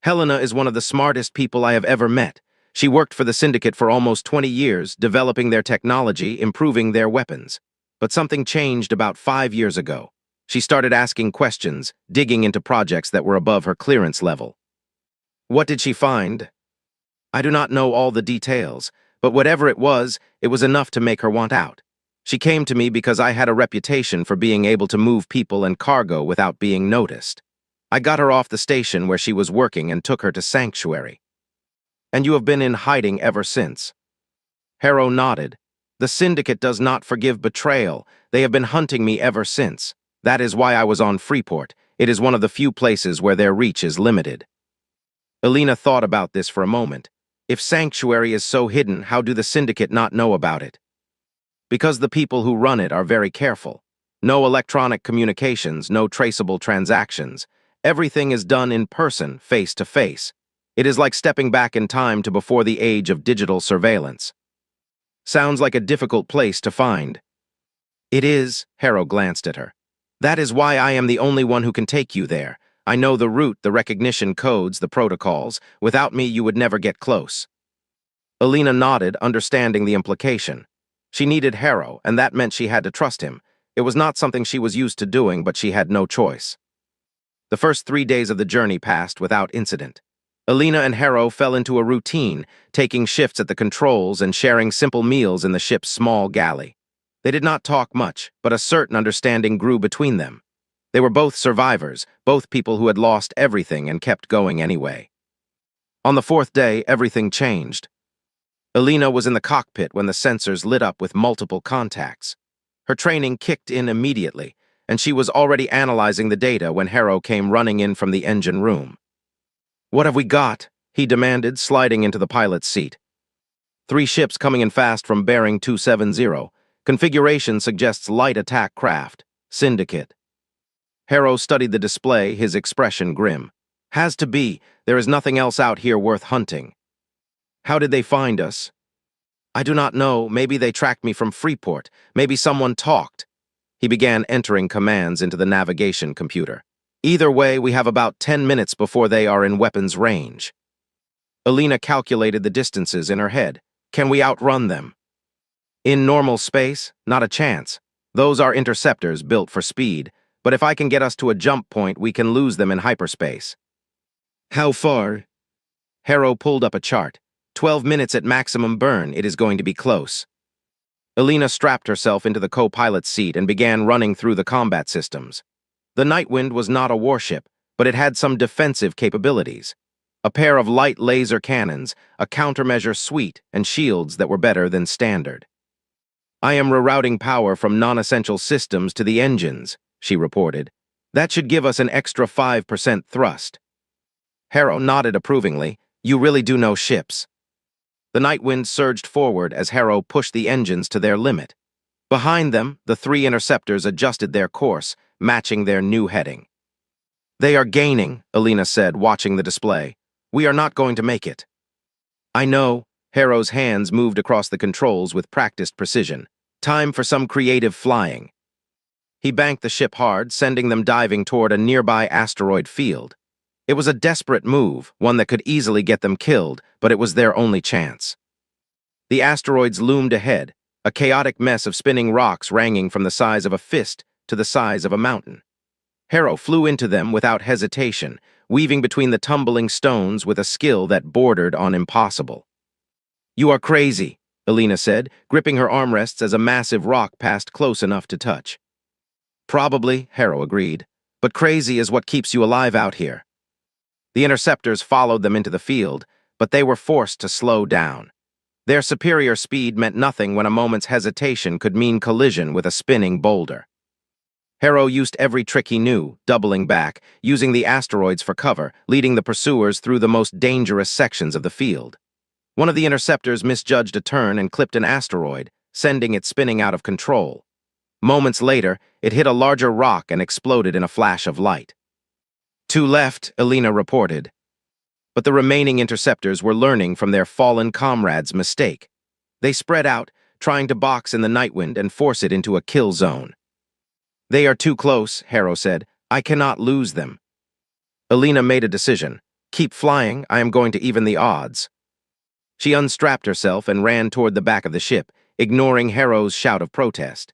"Helena is one of the smartest people I have ever met. She worked for the Syndicate for almost 20 years, developing their technology, improving their weapons. But something changed about 5 years ago. She started asking questions, digging into projects that were above her clearance level." "What did she find?" "I do not know all the details, but whatever it was enough to make her want out. She came to me because I had a reputation for being able to move people and cargo without being noticed. I got her off the station where she was working and took her to Sanctuary." "And you have been in hiding ever since?" Harrow nodded. "The Syndicate does not forgive betrayal. They have been hunting me ever since. That is why I was on Freeport. It is one of the few places where their reach is limited." Alina thought about this for a moment. If Sanctuary is so hidden, how do the Syndicate not know about it? "Because the people who run it are very careful. No electronic communications, no traceable transactions. Everything is done in person, face to face. It is like stepping back in time to before the age of digital surveillance." "Sounds like a difficult place to find." "It is," Harrow glanced at her. "That is why I am the only one who can take you there. I know the route, the recognition codes, the protocols. Without me, you would never get close." Alina nodded, understanding the implication. She needed Harrow, and that meant she had to trust him. It was not something she was used to doing, but she had no choice. The first 3 days of the journey passed without incident. Alina and Harrow fell into a routine, taking shifts at the controls and sharing simple meals in the ship's small galley. They did not talk much, but a certain understanding grew between them. They were both survivors, both people who had lost everything and kept going anyway. On the 4th day, everything changed. Alina was in the cockpit when the sensors lit up with multiple contacts. Her training kicked in immediately, and she was already analyzing the data when Harrow came running in from the engine room. "What have we got?" he demanded, sliding into the pilot's seat. "3 ships coming in fast from bearing 270. Configuration suggests light attack craft. Syndicate." Harrow studied the display, his expression grim. "Has to be. There is nothing else out here worth hunting." "How did they find us?" "I do not know. Maybe they tracked me from Freeport. Maybe someone talked." He began entering commands into the navigation computer. "Either way, we have about 10 minutes before they are in weapons range." Alina calculated the distances in her head. "Can we outrun them?" "In normal space, not a chance. Those are interceptors built for speed, but if I can get us to a jump point, we can lose them in hyperspace." "How far?" Harrow pulled up a chart. 12 minutes at maximum burn. It is going to be close." Alina strapped herself into the co-pilot's seat and began running through the combat systems. The Nightwind was not a warship, but it had some defensive capabilities. A pair of light laser cannons, a countermeasure suite, and shields that were better than standard. "I am rerouting power from non-essential systems to the engines," she reported. "That should give us an extra 5% thrust." Harrow nodded approvingly. "You really do know ships." The Nightwind surged forward as Harrow pushed the engines to their limit. Behind them, the 3 interceptors adjusted their course, matching their new heading. "They are gaining," Alina said, watching the display. "We are not going to make it." "I know." Harrow's hands moved across the controls with practiced precision. Time for some creative flying. He banked the ship hard, sending them diving toward a nearby asteroid field. It was a desperate move, one that could easily get them killed, but it was their only chance. The asteroids loomed ahead, a chaotic mess of spinning rocks ranging from the size of a fist to the size of a mountain. Harrow flew into them without hesitation, weaving between the tumbling stones with a skill that bordered on impossible. "You are crazy," Alina said, gripping her armrests as a massive rock passed close enough to touch. "Probably," Harrow agreed, "but crazy is what keeps you alive out here." The interceptors followed them into the field, but they were forced to slow down. Their superior speed meant nothing when a moment's hesitation could mean collision with a spinning boulder. Harrow used every trick he knew, doubling back, using the asteroids for cover, leading the pursuers through the most dangerous sections of the field. One of the interceptors misjudged a turn and clipped an asteroid, sending it spinning out of control. Moments later, it hit a larger rock and exploded in a flash of light. "Two left," Alina reported. But the remaining interceptors were learning from their fallen comrade's mistake. They spread out, trying to box in the Nightwind and force it into a kill zone. "They are too close," Harrow said. "I cannot lose them." Alina made a decision. "Keep flying, I am going to even the odds." She unstrapped herself and ran toward the back of the ship, ignoring Harrow's shout of protest.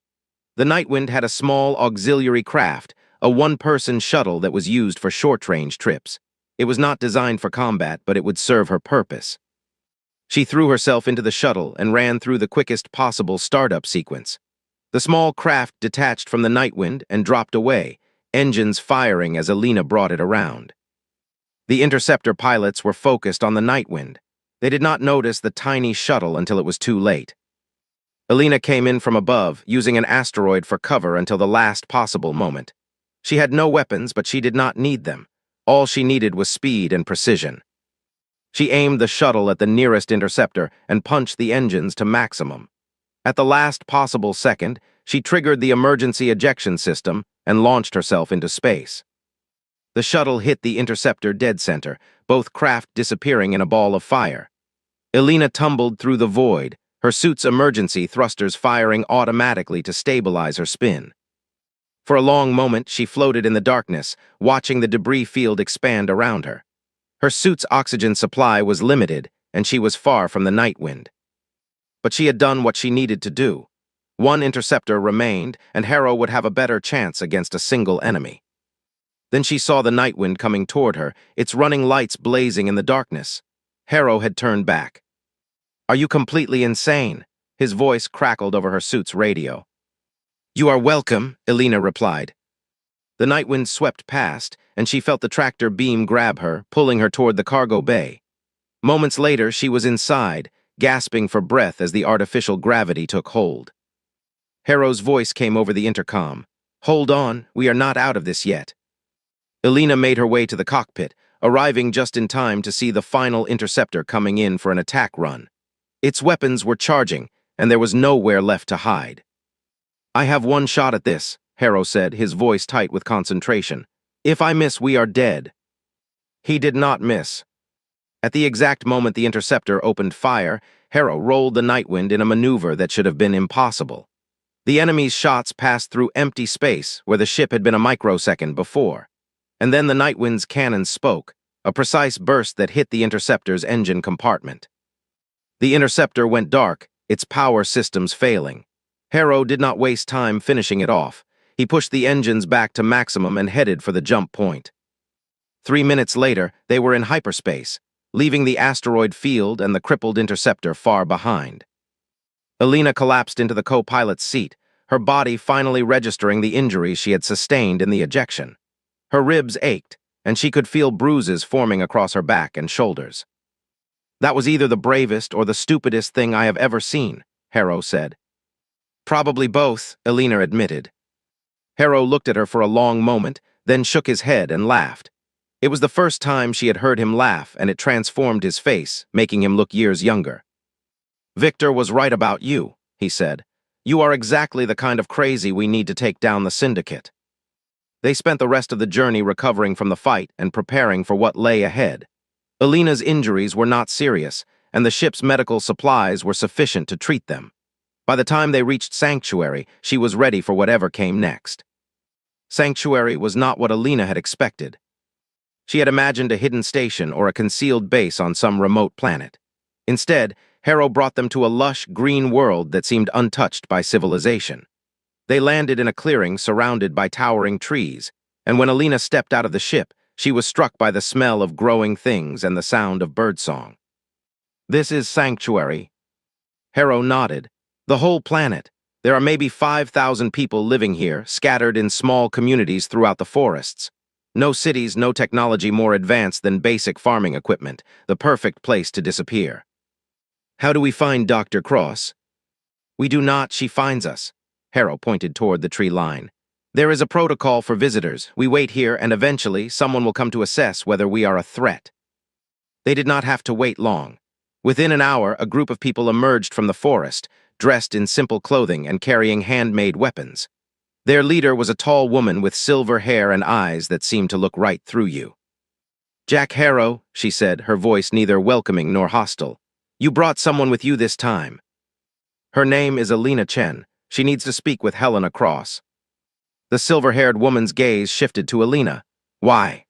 The Nightwind had a small auxiliary craft, a one-person shuttle that was used for short-range trips. It was not designed for combat, but it would serve her purpose. She threw herself into the shuttle and ran through the quickest possible startup sequence. The small craft detached from the Nightwind and dropped away, engines firing as Alina brought it around. The interceptor pilots were focused on the Nightwind. They did not notice the tiny shuttle until it was too late. Alina came in from above, using an asteroid for cover until the last possible moment. She had no weapons, but she did not need them. All she needed was speed and precision. She aimed the shuttle at the nearest interceptor and punched the engines to maximum. At the last possible second, she triggered the emergency ejection system and launched herself into space. The shuttle hit the interceptor dead center, both craft disappearing in a ball of fire. Alina tumbled through the void, her suit's emergency thrusters firing automatically to stabilize her spin. For a long moment, she floated in the darkness, watching the debris field expand around her. Her suit's oxygen supply was limited, and she was far from the Nightwind. But she had done what she needed to do. One interceptor remained, and Harrow would have a better chance against a single enemy. Then she saw the Nightwind coming toward her, its running lights blazing in the darkness. Harrow had turned back. "Are you completely insane?" His voice crackled over her suit's radio. "You are welcome," Alina replied. The Nightwind swept past, and she felt the tractor beam grab her, pulling her toward the cargo bay. Moments later, she was inside, gasping for breath as the artificial gravity took hold. Harrow's voice came over the intercom. "Hold on, we are not out of this yet." Alina made her way to the cockpit, arriving just in time to see the final interceptor coming in for an attack run. Its weapons were charging, and there was nowhere left to hide. "I have one shot at this," Harrow said, his voice tight with concentration. "If I miss, we are dead." He did not miss. At the exact moment the interceptor opened fire, Harrow rolled the Nightwind in a maneuver that should have been impossible. The enemy's shots passed through empty space where the ship had been a microsecond before. And then the Nightwind's cannon spoke, a precise burst that hit the interceptor's engine compartment. The interceptor went dark, its power systems failing. Harrow did not waste time finishing it off. He pushed the engines back to maximum and headed for the jump point. 3 minutes later, they were in hyperspace, leaving the asteroid field and the crippled interceptor far behind. Alina collapsed into the co-pilot's seat, her body finally registering the injuries she had sustained in the ejection. Her ribs ached, and she could feel bruises forming across her back and shoulders. "That was either the bravest or the stupidest thing I have ever seen," Harrow said. "Probably both," Alina admitted. Harrow looked at her for a long moment, then shook his head and laughed. It was the first time she had heard him laugh, and it transformed his face, making him look years younger. "Victor was right about you," he said. "You are exactly the kind of crazy we need to take down the syndicate." They spent the rest of the journey recovering from the fight and preparing for what lay ahead. Alina's injuries were not serious, and the ship's medical supplies were sufficient to treat them. By the time they reached Sanctuary, she was ready for whatever came next. Sanctuary was not what Alina had expected. She had imagined a hidden station or a concealed base on some remote planet. Instead, Harrow brought them to a lush, green world that seemed untouched by civilization. They landed in a clearing surrounded by towering trees, and when Alina stepped out of the ship, she was struck by the smell of growing things and the sound of birdsong. "This is Sanctuary." Harrow nodded. "The whole planet. There are maybe 5,000 people living here, scattered in small communities throughout the forests. No cities, no technology more advanced than basic farming equipment, the perfect place to disappear." "How do we find Dr. Cross?" "We do not, she finds us." Harrow pointed toward the tree line. "There is a protocol for visitors. We wait here, and eventually someone will come to assess whether we are a threat." They did not have to wait long. Within an hour, a group of people emerged from the forest, dressed in simple clothing and carrying handmade weapons. Their leader was a tall woman with silver hair and eyes that seemed to look right through you. "Jack Harrow," she said, her voice neither welcoming nor hostile. "You brought someone with you this time." "Her name is Alina Chen. She needs to speak with Helena Cross." The silver-haired woman's gaze shifted to Alina. "Why?"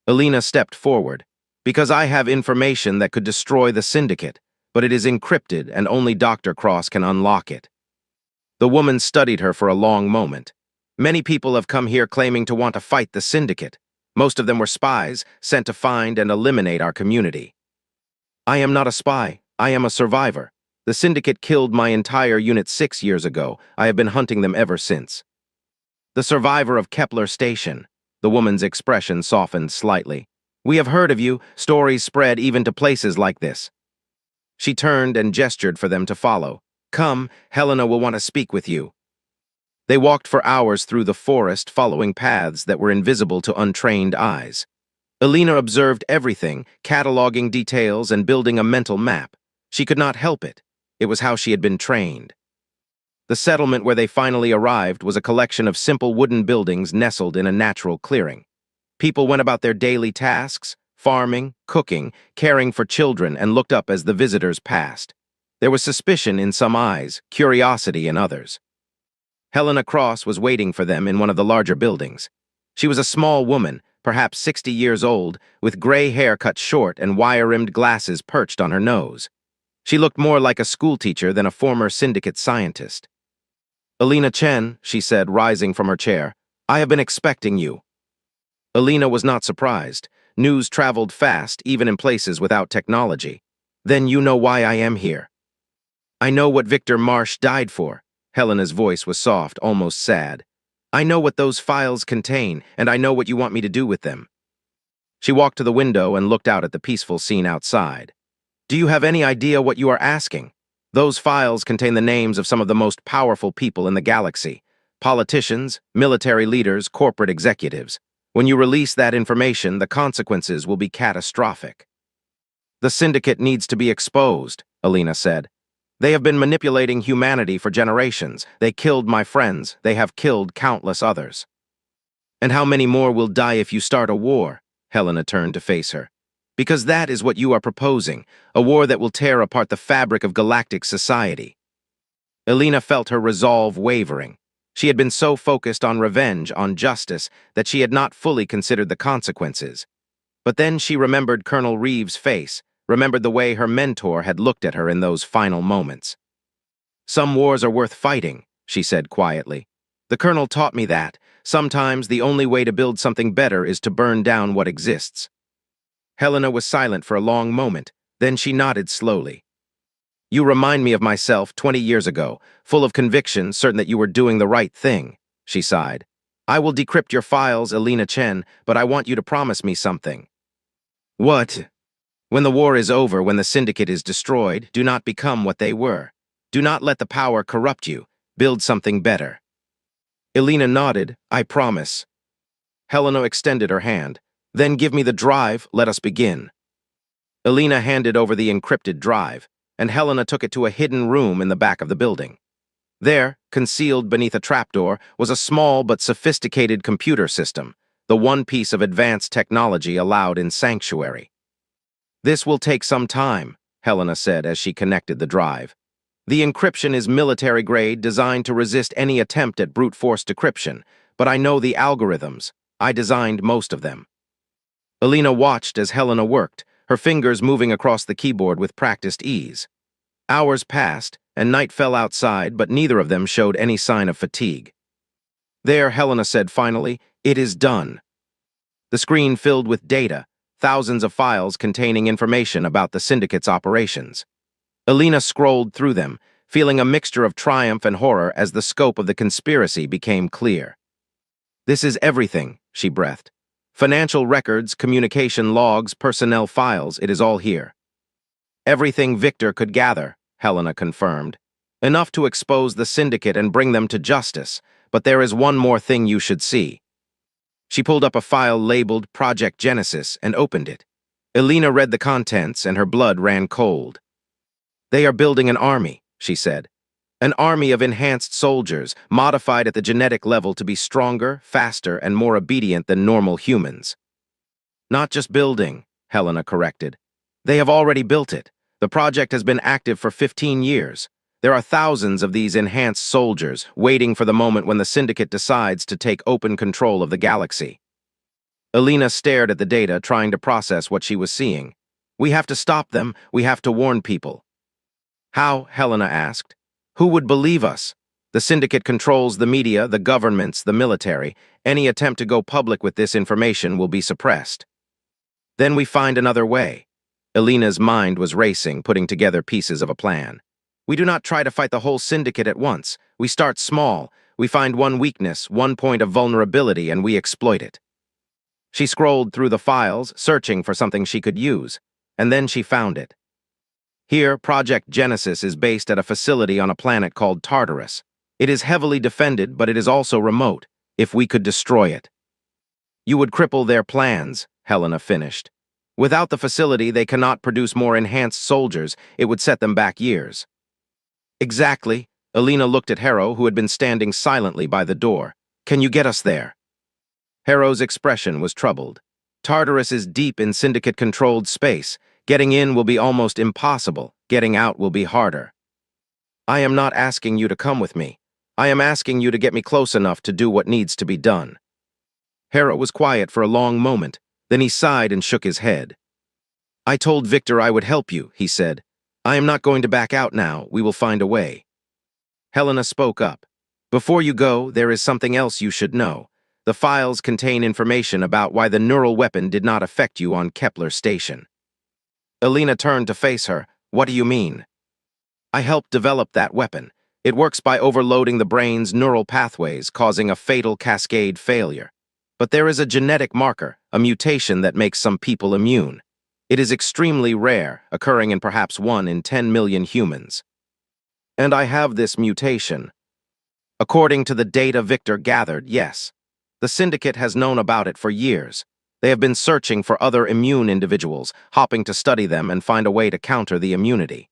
Alina stepped forward. "Because I have information that could destroy the syndicate, but it is encrypted and only Dr. Cross can unlock it." The woman studied her for a long moment. "Many people have come here claiming to want to fight the syndicate. Most of them were spies, sent to find and eliminate our community." "I am not a spy. I am a survivor. The syndicate killed my entire Unit 6 years ago. I have been hunting them ever since." "The survivor of Kepler Station." The woman's expression softened slightly. "We have heard of you. Stories spread even to places like this." She turned and gestured for them to follow. "Come, Helena will want to speak with you." They walked for hours through the forest, following paths that were invisible to untrained eyes. Alina observed everything, cataloging details and building a mental map. She could not help it. It was how she had been trained. The settlement where they finally arrived was a collection of simple wooden buildings nestled in a natural clearing. People went about their daily tasks, farming, cooking, caring for children, and looked up as the visitors passed. There was suspicion in some eyes, curiosity in others. Helena Cross was waiting for them in one of the larger buildings. She was a small woman, perhaps 60 years old, with gray hair cut short and wire-rimmed glasses perched on her nose. She looked more like a schoolteacher than a former syndicate scientist. "Alina Chen," she said, rising from her chair, "I have been expecting you." Alina was not surprised. News traveled fast, even in places without technology. "Then you know why I am here." "I know what Victor Marsh died for." Helena's voice was soft, almost sad. "I know what those files contain, and I know what you want me to do with them." She walked to the window and looked out at the peaceful scene outside. "Do you have any idea what you are asking? Those files contain the names of some of the most powerful people in the galaxy. Politicians, military leaders, corporate executives. When you release that information, the consequences will be catastrophic." "The syndicate needs to be exposed," Alina said. "They have been manipulating humanity for generations. They killed my friends. They have killed countless others." "And how many more will die if you start a war?" Helena turned to face her. "Because that is what you are proposing, a war that will tear apart the fabric of galactic society." Alina felt her resolve wavering. She had been so focused on revenge, on justice, that she had not fully considered the consequences. But then she remembered Colonel Reeves' face, remembered the way her mentor had looked at her in those final moments. "Some wars are worth fighting," she said quietly. "The Colonel taught me that. Sometimes the only way to build something better is to burn down what exists." Helena was silent for a long moment, then she nodded slowly. "You remind me of myself 20 years ago, full of conviction, certain that you were doing the right thing," she sighed. "I will decrypt your files, Alina Chen, but I want you to promise me something." "What?" "When the war is over, when the syndicate is destroyed, do not become what they were. Do not let the power corrupt you. Build something better." Alina nodded. "I promise." Helena extended her hand. "Then give me the drive, let us begin." Alina handed over the encrypted drive, and Helena took it to a hidden room in the back of the building. There, concealed beneath a trapdoor, was a small but sophisticated computer system, the one piece of advanced technology allowed in Sanctuary. "This will take some time," Helena said as she connected the drive. The encryption is military grade, designed to resist any attempt at brute force decryption, but I know the algorithms. I designed most of them. Alina watched as Helena worked, her fingers moving across the keyboard with practiced ease. Hours passed, and night fell outside, but neither of them showed any sign of fatigue. There, Helena said finally, "It is done." The screen filled with data, thousands of files containing information about the syndicate's operations. Alina scrolled through them, feeling a mixture of triumph and horror as the scope of the conspiracy became clear. "This is everything," she breathed. "Financial records, communication logs, personnel files, it is all here." "Everything Victor could gather," Helena confirmed. "Enough to expose the syndicate and bring them to justice, but there is one more thing you should see." She pulled up a file labeled Project Genesis and opened it. Alina read the contents and her blood ran cold. "They are building an army," she said. "An army of enhanced soldiers, modified at the genetic level to be stronger, faster, and more obedient than normal humans." "Not just building," Helena corrected. "They have already built it. The project has been active for 15 years. There are thousands of these enhanced soldiers waiting for the moment when the syndicate decides to take open control of the galaxy." Alina stared at the data, trying to process what she was seeing. "We have to stop them. We have to warn people." "How?" Helena asked. "Who would believe us? The syndicate controls the media, the governments, the military. Any attempt to go public with this information will be suppressed." "Then we find another way." Alina's mind was racing, putting together pieces of a plan. "We do not try to fight the whole syndicate at once. We start small. We find one weakness, one point of vulnerability, and we exploit it." She scrolled through the files, searching for something she could use, and then she found it. Here, Project Genesis is based at a facility on a planet called Tartarus. It is heavily defended, but it is also remote. If we could destroy it. "You would cripple their plans," Helena finished. "Without the facility, they cannot produce more enhanced soldiers. It would set them back years." "Exactly." Alina looked at Harrow, who had been standing silently by the door. "Can you get us there?" Harrow's expression was troubled. "Tartarus is deep in syndicate-controlled space. Getting in will be almost impossible. Getting out will be harder." "I am not asking you to come with me. I am asking you to get me close enough to do what needs to be done." Harrow was quiet for a long moment. Then he sighed and shook his head. "I told Victor I would help you," he said. "I am not going to back out now. We will find a way." Helena spoke up. "Before you go, there is something else you should know. The files contain information about why the neural weapon did not affect you on Kepler Station." Alina turned to face her. "What do you mean?" "I helped develop that weapon. It works by overloading the brain's neural pathways, causing a fatal cascade failure. But there is a genetic marker, a mutation that makes some people immune. It is extremely rare, occurring in perhaps 1 in 10 million humans. And I have this mutation. According to the data Victor gathered, yes. The syndicate has known about it for years. They have been searching for other immune individuals, hoping to study them and find a way to counter the immunity."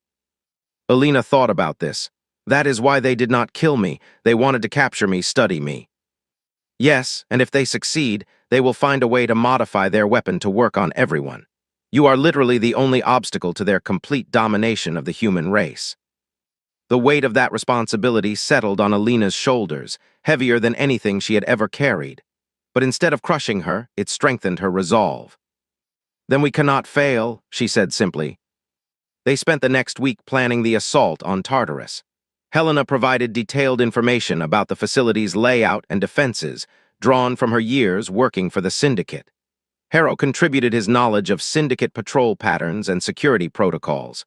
Alina thought about this. "That is why they did not kill me. They wanted to capture me, study me." "Yes, and if they succeed, they will find a way to modify their weapon to work on everyone. You are literally the only obstacle to their complete domination of the human race." The weight of that responsibility settled on Alina's shoulders, heavier than anything she had ever carried. But instead of crushing her, it strengthened her resolve. "Then we cannot fail," she said simply. They spent the next week planning the assault on Tartarus. Helena provided detailed information about the facility's layout and defenses, drawn from her years working for the syndicate. Harrow contributed his knowledge of syndicate patrol patterns and security protocols.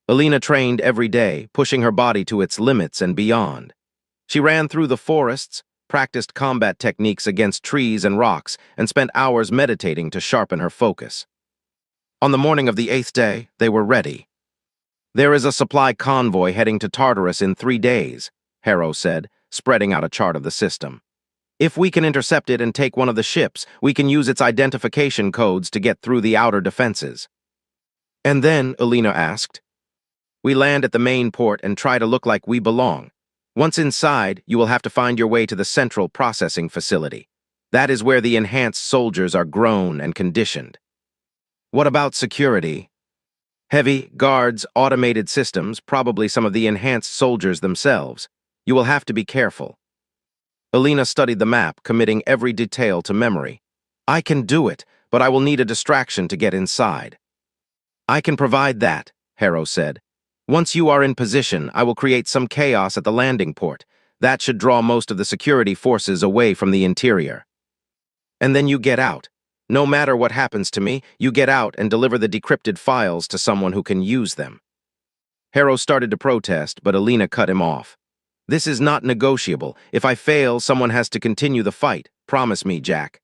Alina trained every day, pushing her body to its limits and beyond. She ran through the forests, practiced combat techniques against trees and rocks, and spent hours meditating to sharpen her focus. On the morning of the 8th day, they were ready. "There is a supply convoy heading to Tartarus in 3 days," Harrow said, spreading out a chart of the system. "If we can intercept it and take one of the ships, we can use its identification codes to get through the outer defenses." "And then," Alina asked, "we land at the main port and try to look like we belong. Once inside, you will have to find your way to the central processing facility. That is where the enhanced soldiers are grown and conditioned." "What about security?" Heavy, guards, automated systems, probably some of the enhanced soldiers themselves. You will have to be careful. Alina studied the map, committing every detail to memory. I can do it, but I will need a distraction to get inside. I can provide that, Harrow said. Once you are in position, I will create some chaos at the landing port. That should draw most of the security forces away from the interior. And then you get out. No matter what happens to me, you get out and deliver the decrypted files to someone who can use them. Harrow started to protest, but Alina cut him off. This is not negotiable. If I fail, someone has to continue the fight. Promise me, Jack.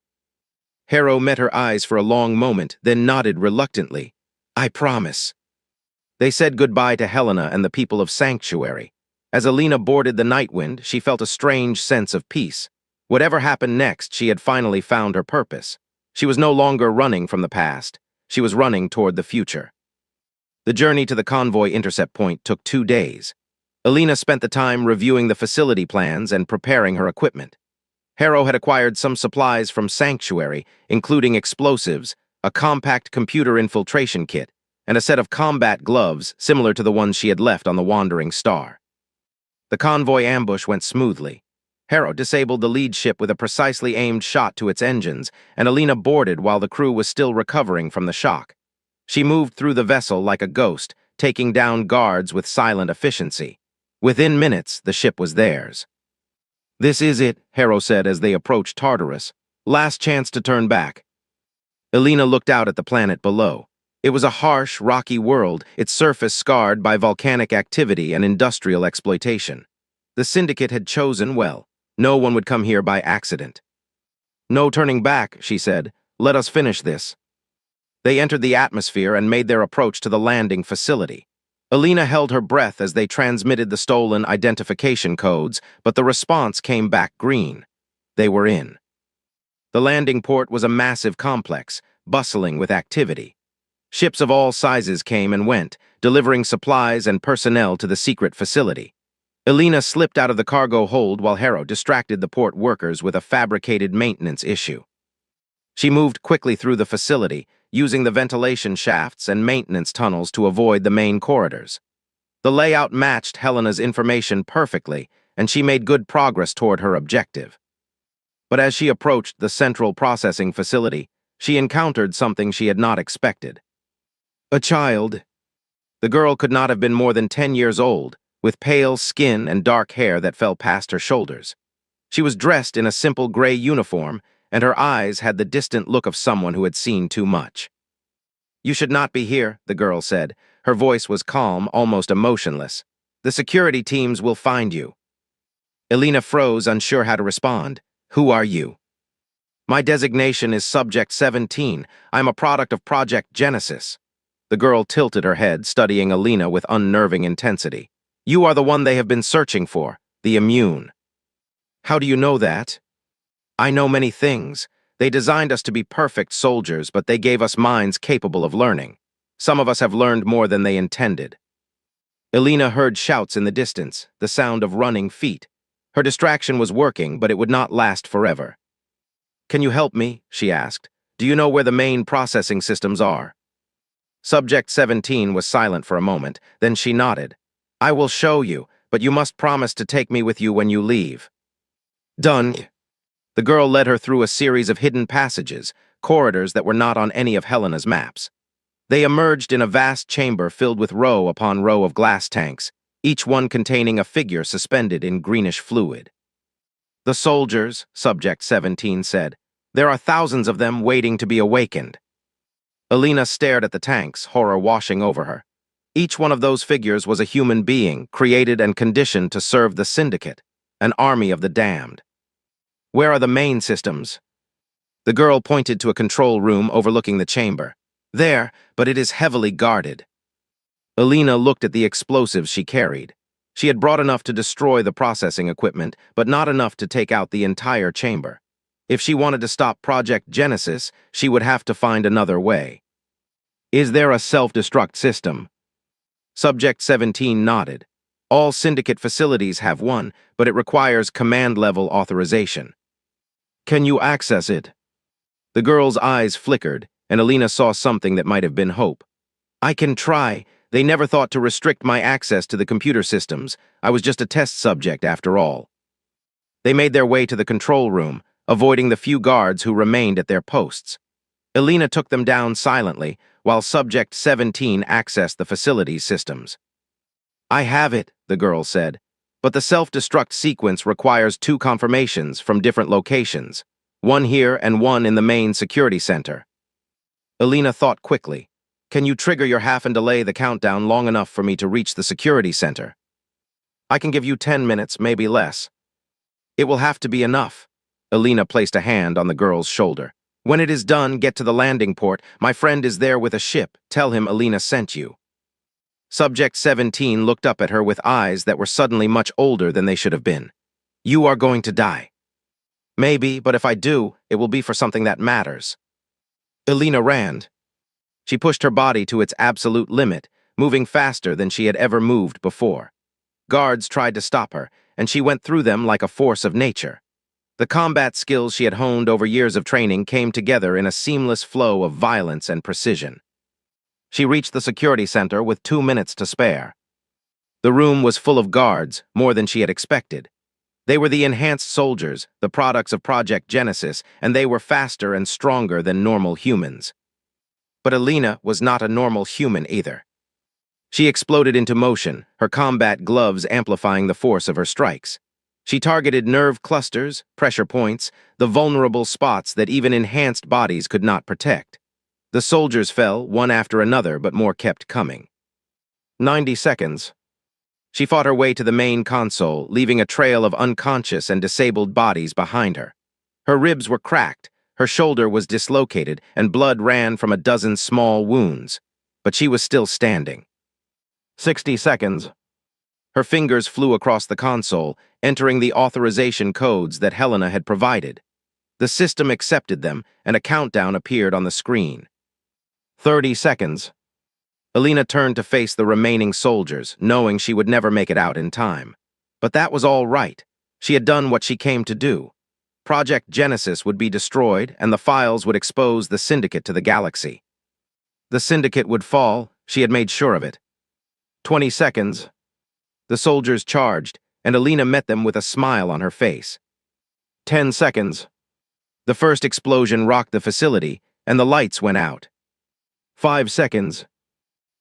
Harrow met her eyes for a long moment, then nodded reluctantly. I promise. They said goodbye to Helena and the people of Sanctuary. As Alina boarded the Nightwind, she felt a strange sense of peace. Whatever happened next, she had finally found her purpose. She was no longer running from the past. She was running toward the future. The journey to the convoy intercept point took 2 days. Alina spent the time reviewing the facility plans and preparing her equipment. Harrow had acquired some supplies from Sanctuary, including explosives, a compact computer infiltration kit, and a set of combat gloves similar to the ones she had left on the Wandering Star. The convoy ambush went smoothly. Harrow disabled the lead ship with a precisely aimed shot to its engines, and Alina boarded while the crew was still recovering from the shock. She moved through the vessel like a ghost, taking down guards with silent efficiency. Within minutes, the ship was theirs. This is it, Harrow said as they approached Tartarus. Last chance to turn back. Alina looked out at the planet below. It was a harsh, rocky world, its surface scarred by volcanic activity and industrial exploitation. The Syndicate had chosen well. No one would come here by accident. No turning back, she said. Let us finish this. They entered the atmosphere and made their approach to the landing facility. Alina held her breath as they transmitted the stolen identification codes, but the response came back green. They were in. The landing port was a massive complex, bustling with activity. Ships of all sizes came and went, delivering supplies and personnel to the secret facility. Alina slipped out of the cargo hold while Harrow distracted the port workers with a fabricated maintenance issue. She moved quickly through the facility, using the ventilation shafts and maintenance tunnels to avoid the main corridors. The layout matched Helena's information perfectly, and she made good progress toward her objective. But as she approached the central processing facility, she encountered something she had not expected. A child. The girl could not have been more than 10 years old, with pale skin and dark hair that fell past her shoulders. She was dressed in a simple gray uniform, and her eyes had the distant look of someone who had seen too much. You should not be here, the girl said. Her voice was calm, almost emotionless. The security teams will find you. Alina froze, unsure how to respond. Who are you? My designation is Subject 17. I'm a product of Project Genesis. The girl tilted her head, studying Alina with unnerving intensity. You are the one they have been searching for, the immune. How do you know that? I know many things. They designed us to be perfect soldiers, but they gave us minds capable of learning. Some of us have learned more than they intended. Alina heard shouts in the distance, the sound of running feet. Her distraction was working, but it would not last forever. Can you help me? She asked. Do you know where the main processing systems are? Subject 17 was silent for a moment, then she nodded. I will show you, but you must promise to take me with you when you leave. Done. The girl led her through a series of hidden passages, corridors that were not on any of Helena's maps. They emerged in a vast chamber filled with row upon row of glass tanks, each one containing a figure suspended in greenish fluid. The soldiers, Subject 17 said. There are thousands of them waiting to be awakened. Alina stared at the tanks, horror washing over her. Each one of those figures was a human being, created and conditioned to serve the Syndicate, an army of the damned. Where are the main systems? The girl pointed to a control room overlooking the chamber. There, but it is heavily guarded. Alina looked at the explosives she carried. She had brought enough to destroy the processing equipment, but not enough to take out the entire chamber. If she wanted to stop Project Genesis, she would have to find another way. Is there a self-destruct system? Subject 17 nodded. All Syndicate facilities have one, but it requires command-level authorization. Can you access it? The girl's eyes flickered, and Alina saw something that might have been hope. I can try. They never thought to restrict my access to the computer systems. I was just a test subject after all. They made their way to the control room, avoiding the few guards who remained at their posts. Elena took them down silently, while Subject 17 accessed the facility's systems. I have it, the girl said, but the self-destruct sequence requires 2 confirmations from different locations, one here and one in the main security center. Elena thought quickly. Can you trigger your half and delay the countdown long enough for me to reach the security center? I can give you 10 minutes, maybe less. It will have to be enough. Elena placed a hand on the girl's shoulder. When it is done, get to the landing port. My friend is there with a ship. Tell him Elena sent you. Subject 17 looked up at her with eyes that were suddenly much older than they should have been. You are going to die. Maybe, but if I do, it will be for something that matters. Elena ran. She pushed her body to its absolute limit, moving faster than she had ever moved before. Guards tried to stop her, and she went through them like a force of nature. The combat skills she had honed over years of training came together in a seamless flow of violence and precision. She reached the security center with 2 minutes to spare. The room was full of guards, more than she had expected. They were the enhanced soldiers, the products of Project Genesis, and they were faster and stronger than normal humans. But Elena was not a normal human either. She exploded into motion, her combat gloves amplifying the force of her strikes. She targeted nerve clusters, pressure points, the vulnerable spots that even enhanced bodies could not protect. The soldiers fell, one after another, but more kept coming. 90 seconds. She fought her way to the main console, leaving a trail of unconscious and disabled bodies behind her. Her ribs were cracked, her shoulder was dislocated, and blood ran from a dozen small wounds. But she was still standing. 60 seconds. Her fingers flew across the console, entering the authorization codes that Helena had provided. The system accepted them, and a countdown appeared on the screen. 30 seconds. Elena turned to face the remaining soldiers, knowing she would never make it out in time. But that was all right. She had done what she came to do. Project Genesis would be destroyed, and the files would expose the Syndicate to the galaxy. The Syndicate would fall, she had made sure of it. 20 seconds. The soldiers charged, and Elena met them with a smile on her face. 10 seconds. The first explosion rocked the facility, and the lights went out. 5 seconds.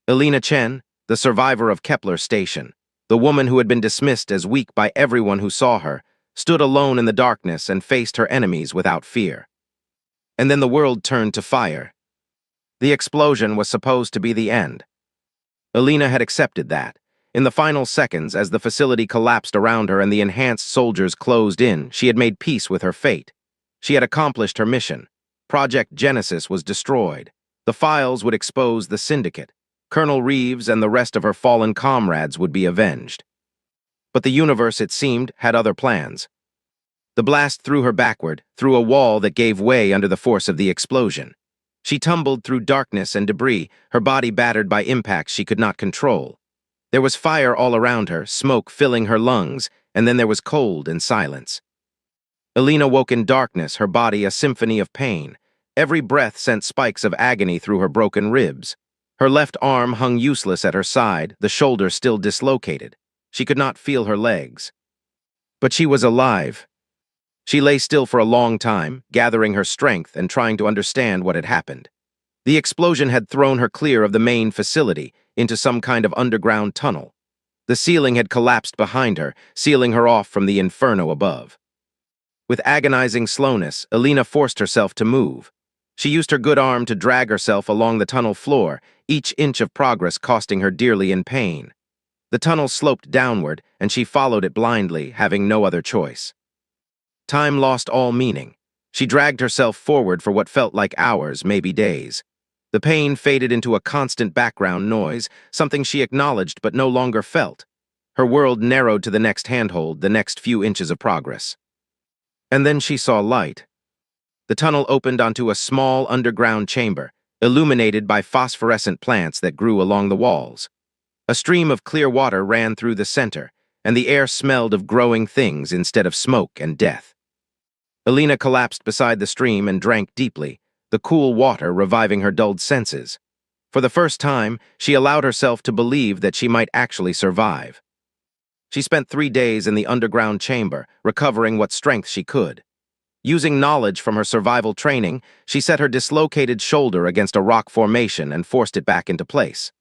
Elena Chen, the survivor of Kepler Station, the woman who had been dismissed as weak by everyone who saw her, stood alone in the darkness and faced her enemies without fear. And then the world turned to fire. The explosion was supposed to be the end. Elena had accepted that. In the final seconds, as the facility collapsed around her and the enhanced soldiers closed in, she had made peace with her fate. She had accomplished her mission. Project Genesis was destroyed. The files would expose the Syndicate. Colonel Reeves and the rest of her fallen comrades would be avenged. But the universe, it seemed, had other plans. The blast threw her backward, through a wall that gave way under the force of the explosion. She tumbled through darkness and debris, her body battered by impacts she could not control. There was fire all around her, smoke filling her lungs, and then there was cold and silence. Elena woke in darkness, her body a symphony of pain. Every breath sent spikes of agony through her broken ribs. Her left arm hung useless at her side, the shoulder still dislocated. She could not feel her legs. But she was alive. She lay still for a long time, gathering her strength and trying to understand what had happened. The explosion had thrown her clear of the main facility, into some kind of underground tunnel. The ceiling had collapsed behind her, sealing her off from the inferno above. With agonizing slowness, Elena forced herself to move. She used her good arm to drag herself along the tunnel floor, each inch of progress costing her dearly in pain. The tunnel sloped downward, and she followed it blindly, having no other choice. Time lost all meaning. She dragged herself forward for what felt like hours, maybe days. The pain faded into a constant background noise, something she acknowledged but no longer felt. Her world narrowed to the next handhold, the next few inches of progress. And then she saw light. The tunnel opened onto a small underground chamber, illuminated by phosphorescent plants that grew along the walls. A stream of clear water ran through the center, and the air smelled of growing things instead of smoke and death. Elena collapsed beside the stream and drank deeply, the cool water reviving her dulled senses. For the first time, she allowed herself to believe that she might actually survive. She spent 3 days in the underground chamber, recovering what strength she could. Using knowledge from her survival training, she set her dislocated shoulder against a rock formation and forced it back into place.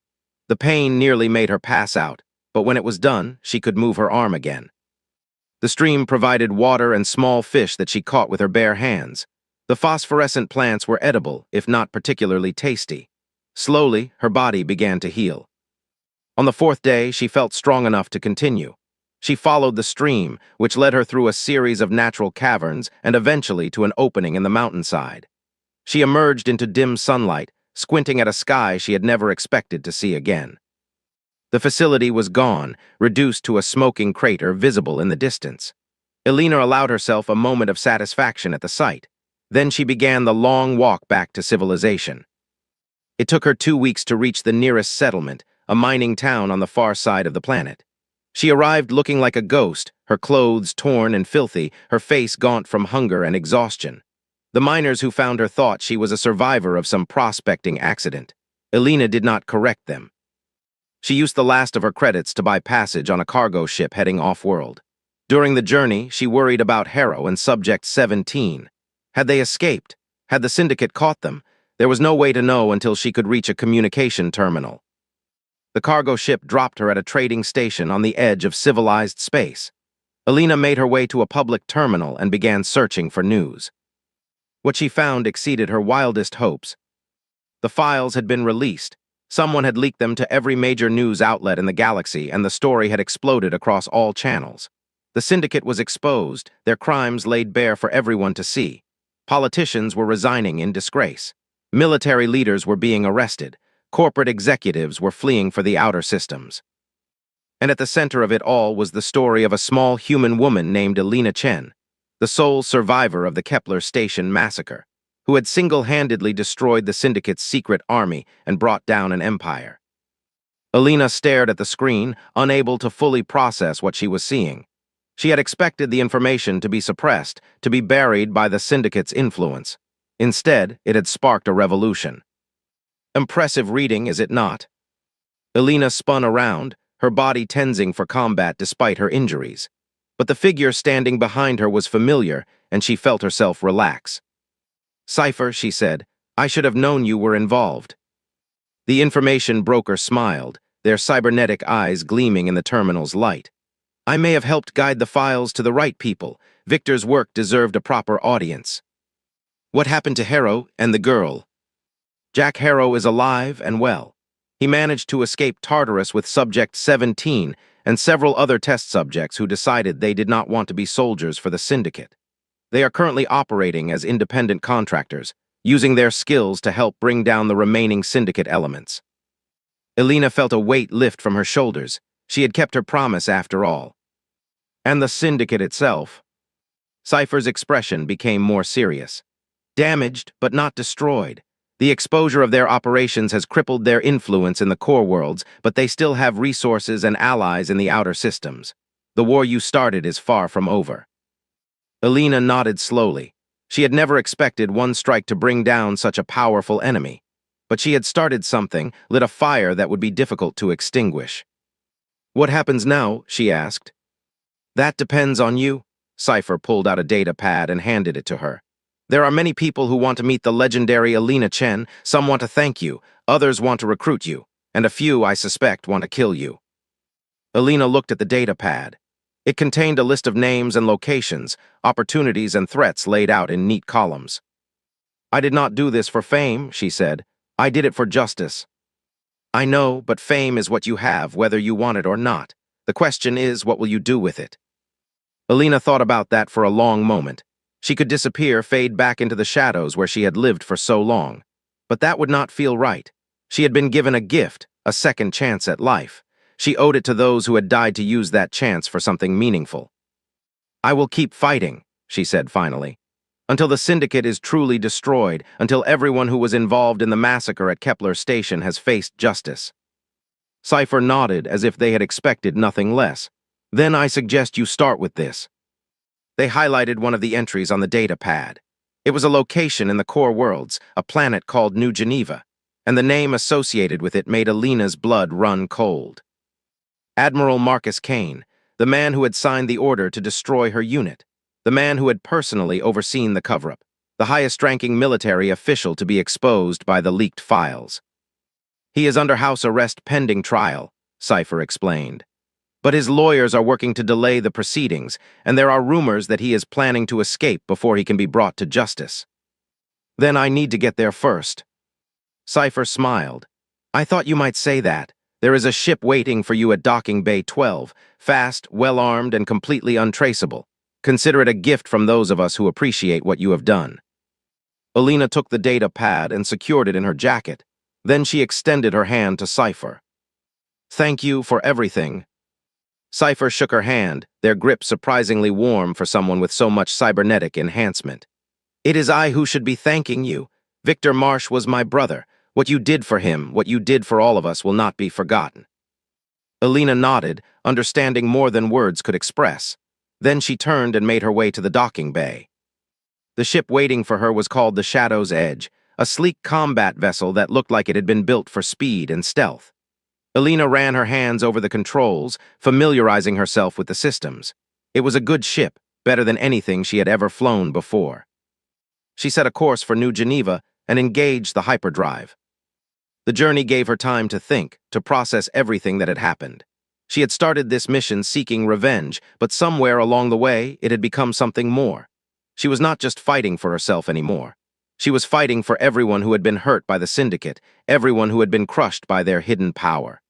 The pain nearly made her pass out, but when it was done, she could move her arm again. The stream provided water and small fish that she caught with her bare hands. The phosphorescent plants were edible, if not particularly tasty. Slowly, her body began to heal. On the 4th day, she felt strong enough to continue. She followed the stream, which led her through a series of natural caverns and eventually to an opening in the mountainside. She emerged into dim sunlight, squinting at a sky she had never expected to see again. The facility was gone, reduced to a smoking crater visible in the distance. Elena allowed herself a moment of satisfaction at the sight. Then she began the long walk back to civilization. It took her 2 weeks to reach the nearest settlement, a mining town on the far side of the planet. She arrived looking like a ghost, her clothes torn and filthy, her face gaunt from hunger and exhaustion. The miners who found her thought she was a survivor of some prospecting accident. Elena did not correct them. She used the last of her credits to buy passage on a cargo ship heading off-world. During the journey, she worried about Harrow and Subject 17. Had they escaped? Had the Syndicate caught them? There was no way to know until she could reach a communication terminal. The cargo ship dropped her at a trading station on the edge of civilized space. Elena made her way to a public terminal and began searching for news. What she found exceeded her wildest hopes. The files had been released. Someone had leaked them to every major news outlet in the galaxy, and the story had exploded across all channels. The Syndicate was exposed, their crimes laid bare for everyone to see. Politicians were resigning in disgrace. Military leaders were being arrested. Corporate executives were fleeing for the outer systems. And at the center of it all was the story of a small human woman named Elena Chen, the sole survivor of the Kepler Station massacre, who had single-handedly destroyed the Syndicate's secret army and brought down an empire. Elena stared at the screen, unable to fully process what she was seeing. She had expected the information to be suppressed, to be buried by the Syndicate's influence. Instead, it had sparked a revolution. Impressive reading, is it not? Elena spun around, her body tensing for combat despite her injuries. But the figure standing behind her was familiar, and she felt herself relax. "Cypher," she said, "I should have known you were involved." The information broker smiled, their cybernetic eyes gleaming in the terminal's light. "I may have helped guide the files to the right people. Victor's work deserved a proper audience." "What happened to Harrow and the girl?" "Jack Harrow is alive and well. He managed to escape Tartarus with Subject 17 and several other test subjects who decided they did not want to be soldiers for the Syndicate. They are currently operating as independent contractors, using their skills to help bring down the remaining Syndicate elements." Elena felt a weight lift from her shoulders. She had kept her promise after all. "And the Syndicate itself?" Cypher's expression became more serious. "Damaged, but not destroyed. The exposure of their operations has crippled their influence in the core worlds, but they still have resources and allies in the outer systems. The war you started is far from over." Elena nodded slowly. She had never expected one strike to bring down such a powerful enemy. But she had started something, lit a fire that would be difficult to extinguish. "What happens now?" she asked. "That depends on you." Cypher pulled out a data pad and handed it to her. "There are many people who want to meet the legendary Elena Chen. Some want to thank you, others want to recruit you, and a few, I suspect, want to kill you." Elena looked at the data pad. It contained a list of names and locations, opportunities and threats laid out in neat columns. "I did not do this for fame," she said. "I did it for justice." "I know, but fame is what you have, whether you want it or not. The question is, what will you do with it?" Elena thought about that for a long moment. She could disappear, fade back into the shadows where she had lived for so long. But that would not feel right. She had been given a gift, a second chance at life. She owed it to those who had died to use that chance for something meaningful. "I will keep fighting," she said finally, "until the Syndicate is truly destroyed, until everyone who was involved in the massacre at Kepler Station has faced justice." Cypher nodded as if they had expected nothing less. "Then I suggest you start with this." They highlighted one of the entries on the data pad. It was a location in the core worlds, a planet called New Geneva. and the name associated with it made Alina's blood run cold. Admiral Marcus Kane, the man who had signed the order to destroy her unit, the man who had personally overseen the cover-up, the highest-ranking military official to be exposed by the leaked files. He is under house arrest pending trial, Cypher explained. But his lawyers are working to delay the proceedings, and there are rumors that he is planning to escape before he can be brought to justice. Then I need to get there first. Cypher smiled. I thought you might say that. There is a ship waiting for you at Docking Bay 12, fast, well-armed, and completely untraceable. Consider it a gift from those of us who appreciate what you have done. Alina took the data pad and secured it in her jacket. Then she extended her hand to Cypher. Thank you for everything. Cypher shook her hand, their grip surprisingly warm for someone with so much cybernetic enhancement. It is I who should be thanking you. Victor Marsh was my brother. What you did for him, what you did for all of us will not be forgotten. Alina nodded, understanding more than words could express. Then she turned and made her way to the docking bay. The ship waiting for her was called the Shadow's Edge, a sleek combat vessel that looked like it had been built for speed and stealth. Alina ran her hands over the controls, familiarizing herself with the systems. It was a good ship, better than anything she had ever flown before. She set a course for New Geneva and engaged the hyperdrive. The journey gave her time to think, to process everything that had happened. She had started this mission seeking revenge, but somewhere along the way, it had become something more. She was not just fighting for herself anymore. She was fighting for everyone who had been hurt by the Syndicate, everyone who had been crushed by their hidden power.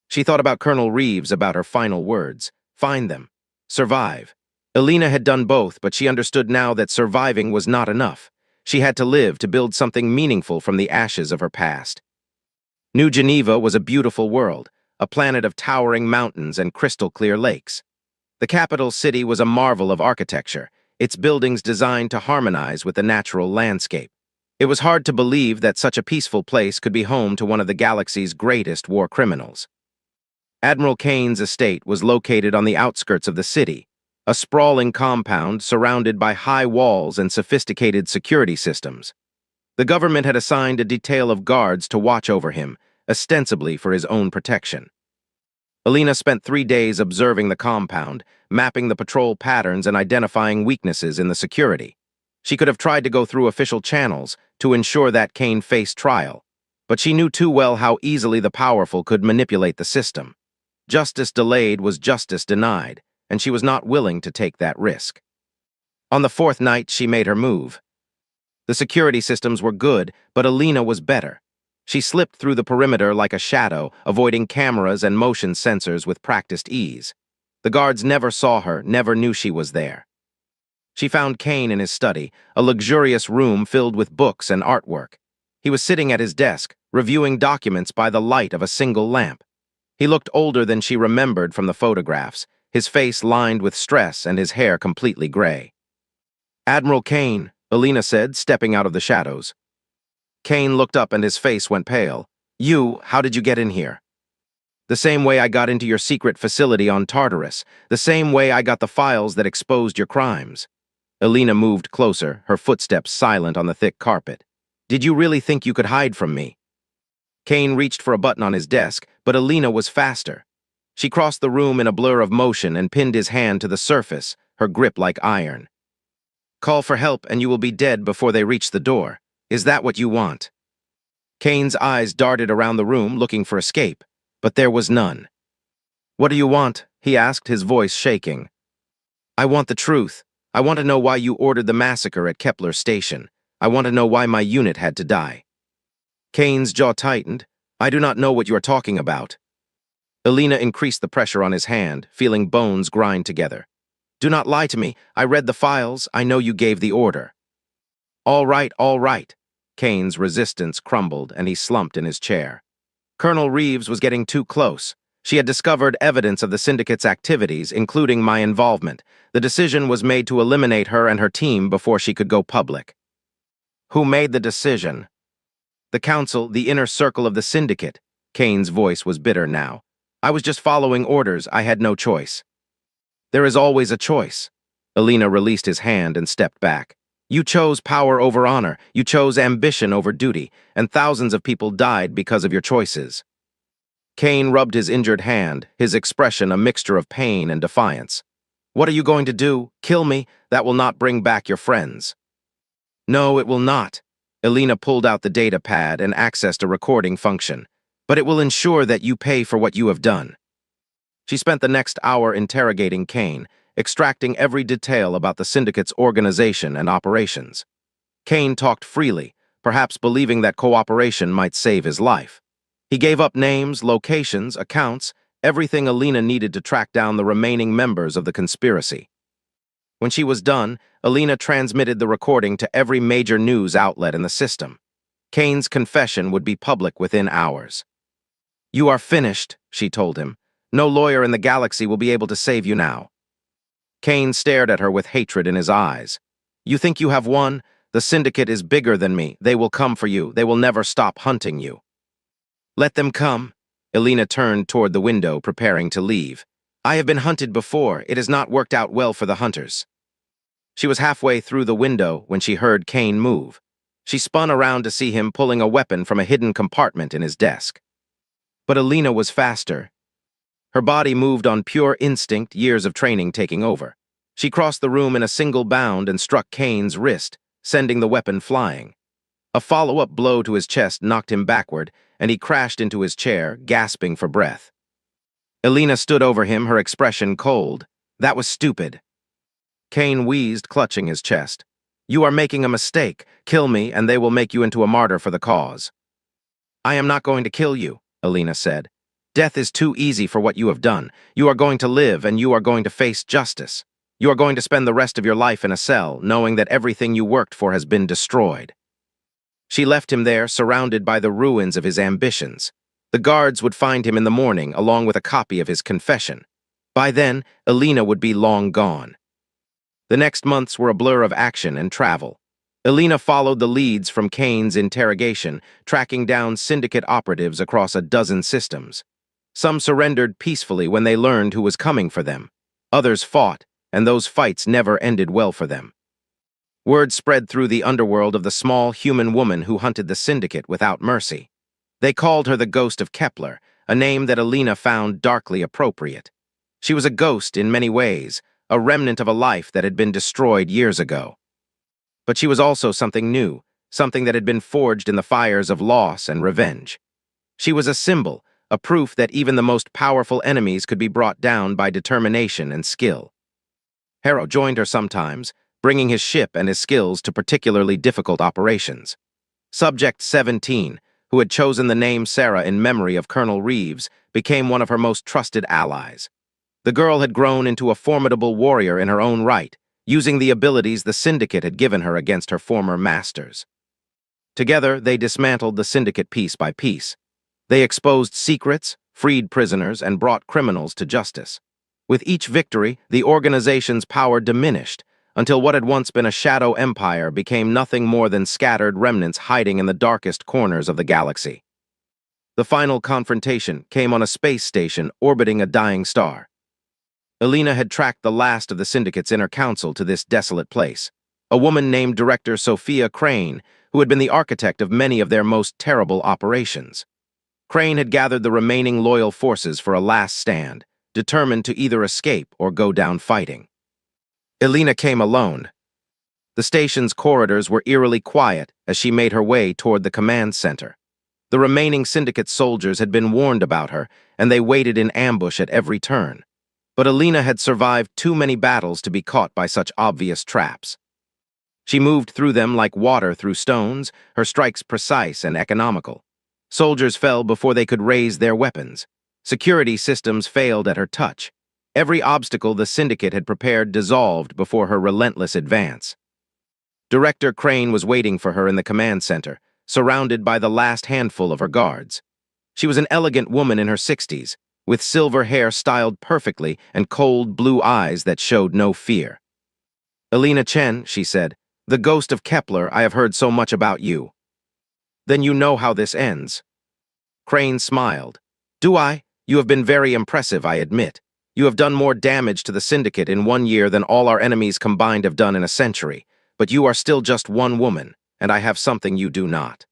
She thought about Colonel Reeves, about her final words. Find them. Survive. Alina had done both, but she understood now that surviving was not enough. She had to live to build something meaningful from the ashes of her past. New Geneva was a beautiful world, a planet of towering mountains and crystal-clear lakes. The capital city was a marvel of architecture, its buildings designed to harmonize with the natural landscape. It was hard to believe that such a peaceful place could be home to one of the galaxy's greatest war criminals. Admiral Kane's estate was located on the outskirts of the city, a sprawling compound surrounded by high walls and sophisticated security systems. The government had assigned a detail of guards to watch over him, ostensibly for his own protection. Alina spent 3 days observing the compound, mapping the patrol patterns and identifying weaknesses in the security. She could have tried to go through official channels to ensure that Kane faced trial, but she knew too well how easily the powerful could manipulate the system. Justice delayed was justice denied, and she was not willing to take that risk. On the 4th night, she made her move. The security systems were good, but Alina was better. She slipped through the perimeter like a shadow, avoiding cameras and motion sensors with practiced ease. The guards never saw her, never knew she was there. She found Kane in his study, a luxurious room filled with books and artwork. He was sitting at his desk, reviewing documents by the light of a single lamp. He looked older than she remembered from the photographs, his face lined with stress and his hair completely gray. Admiral Kane, Alina said, stepping out of the shadows. Kane looked up and his face went pale. How did you get in here? The same way I got into your secret facility on Tartarus, the same way I got the files that exposed your crimes. Alina moved closer, her footsteps silent on the thick carpet. Did you really think you could hide from me? Kane reached for a button on his desk, but Alina was faster. She crossed the room in a blur of motion and pinned his hand to the surface, her grip like iron. Call for help and you will be dead before they reach the door. Is that what you want? Kane's eyes darted around the room looking for escape, but there was none. What do you want? He asked, his voice shaking. I want the truth. I want to know why you ordered the massacre at Kepler Station. I want to know why my unit had to die. Kane's jaw tightened. I do not know what you are talking about. Alina increased the pressure on his hand, feeling bones grind together. Do not lie to me. I read the files. I know you gave the order. All right, all right. Kane's resistance crumbled and he slumped in his chair. Colonel Reeves was getting too close. She had discovered evidence of the Syndicate's activities, including my involvement. The decision was made to eliminate her and her team before she could go public. Who made the decision? The Council, the inner circle of the Syndicate. Kane's voice was bitter now. I was just following orders. I had no choice. There is always a choice. Alina released his hand and stepped back. You chose power over honor, you chose ambition over duty, and thousands of people died because of your choices. Kane rubbed his injured hand, his expression a mixture of pain and defiance. What are you going to do? Kill me? That will not bring back your friends. No, it will not. Elena pulled out the data pad and accessed a recording function. But it will ensure that you pay for what you have done. She spent the next hour interrogating Kane, extracting every detail about the syndicate's organization and operations. Kane talked freely, perhaps believing that cooperation might save his life. He gave up names, locations, accounts, everything Elena needed to track down the remaining members of the conspiracy. When she was done, Elena transmitted the recording to every major news outlet in the system. Kane's confession would be public within hours. "You are finished," she told him. "No lawyer in the galaxy will be able to save you now." Kane stared at her with hatred in his eyes. "You think you have won? The syndicate is bigger than me. They will come for you. They will never stop hunting you." "Let them come." Elena turned toward the window, preparing to leave. "I have been hunted before. It has not worked out well for the hunters." She was halfway through the window when she heard Kane move. She spun around to see him pulling a weapon from a hidden compartment in his desk. But Elena was faster. Her body moved on pure instinct, years of training taking over. She crossed the room in a single bound and struck Kane's wrist, sending the weapon flying. A follow-up blow to his chest knocked him backward, and he crashed into his chair, gasping for breath. Elena stood over him, her expression cold. "That was stupid." Kane wheezed, clutching his chest. "You are making a mistake. Kill me, and they will make you into a martyr for the cause." "I am not going to kill you," Elena said. "Death is too easy for what you have done. You are going to live, and you are going to face justice. You are going to spend the rest of your life in a cell, knowing that everything you worked for has been destroyed." She left him there, surrounded by the ruins of his ambitions. The guards would find him in the morning, along with a copy of his confession. By then, Elena would be long gone. The next months were a blur of action and travel. Elena followed the leads from Kane's interrogation, tracking down syndicate operatives across a dozen systems. Some surrendered peacefully when they learned who was coming for them. Others fought, and those fights never ended well for them. Word spread through the underworld of the small human woman who hunted the syndicate without mercy. They called her the Ghost of Kepler, a name that Elena found darkly appropriate. She was a ghost in many ways, a remnant of a life that had been destroyed years ago. But she was also something new, something that had been forged in the fires of loss and revenge. She was a symbol, a proof that even the most powerful enemies could be brought down by determination and skill. Harrow joined her sometimes, bringing his ship and his skills to particularly difficult operations. Subject 17, who had chosen the name Sarah in memory of Colonel Reeves, became one of her most trusted allies. The girl had grown into a formidable warrior in her own right, using the abilities the Syndicate had given her against her former masters. Together, they dismantled the Syndicate piece by piece. They exposed secrets, freed prisoners, and brought criminals to justice. With each victory, the organization's power diminished, until what had once been a shadow empire became nothing more than scattered remnants hiding in the darkest corners of the galaxy. The final confrontation came on a space station orbiting a dying star. Elena had tracked the last of the Syndicate's inner council to this desolate place, a woman named Director Sophia Crane, who had been the architect of many of their most terrible operations. Crane had gathered the remaining loyal forces for a last stand, determined to either escape or go down fighting. Elena came alone. The station's corridors were eerily quiet as she made her way toward the command center. The remaining Syndicate soldiers had been warned about her, and they waited in ambush at every turn. But Elena had survived too many battles to be caught by such obvious traps. She moved through them like water through stones, her strikes precise and economical. Soldiers fell before they could raise their weapons. Security systems failed at her touch. Every obstacle the Syndicate had prepared dissolved before her relentless advance. Director Crane was waiting for her in the command center, surrounded by the last handful of her guards. She was an elegant woman in her 60s, with silver hair styled perfectly and cold blue eyes that showed no fear. "Elena Chen," she said, "the Ghost of Kepler, I have heard so much about you." "Then you know how this ends." Crane smiled. "Do I? You have been very impressive, I admit. You have done more damage to the Syndicate in 1 year than all our enemies combined have done in a century. but you are still just one woman, and I have something you do not."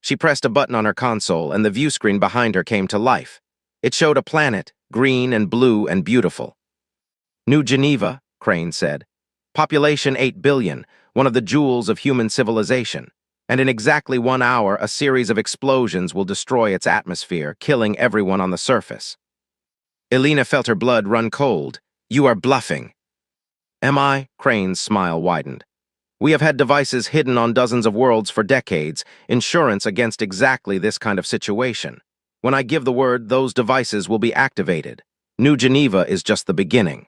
She pressed a button on her console, and the view screen behind her came to life. It showed a planet, green and blue and beautiful. "New Geneva," Crane said. "Population 8 billion, one of the jewels of human civilization. And in exactly 1 hour, a series of explosions will destroy its atmosphere, killing everyone on the surface." Elena felt her blood run cold. "You are bluffing." "Am I?" Crane's smile widened. "We have had devices hidden on dozens of worlds for decades, insurance against exactly this kind of situation. When I give the word, those devices will be activated. New Geneva is just the beginning.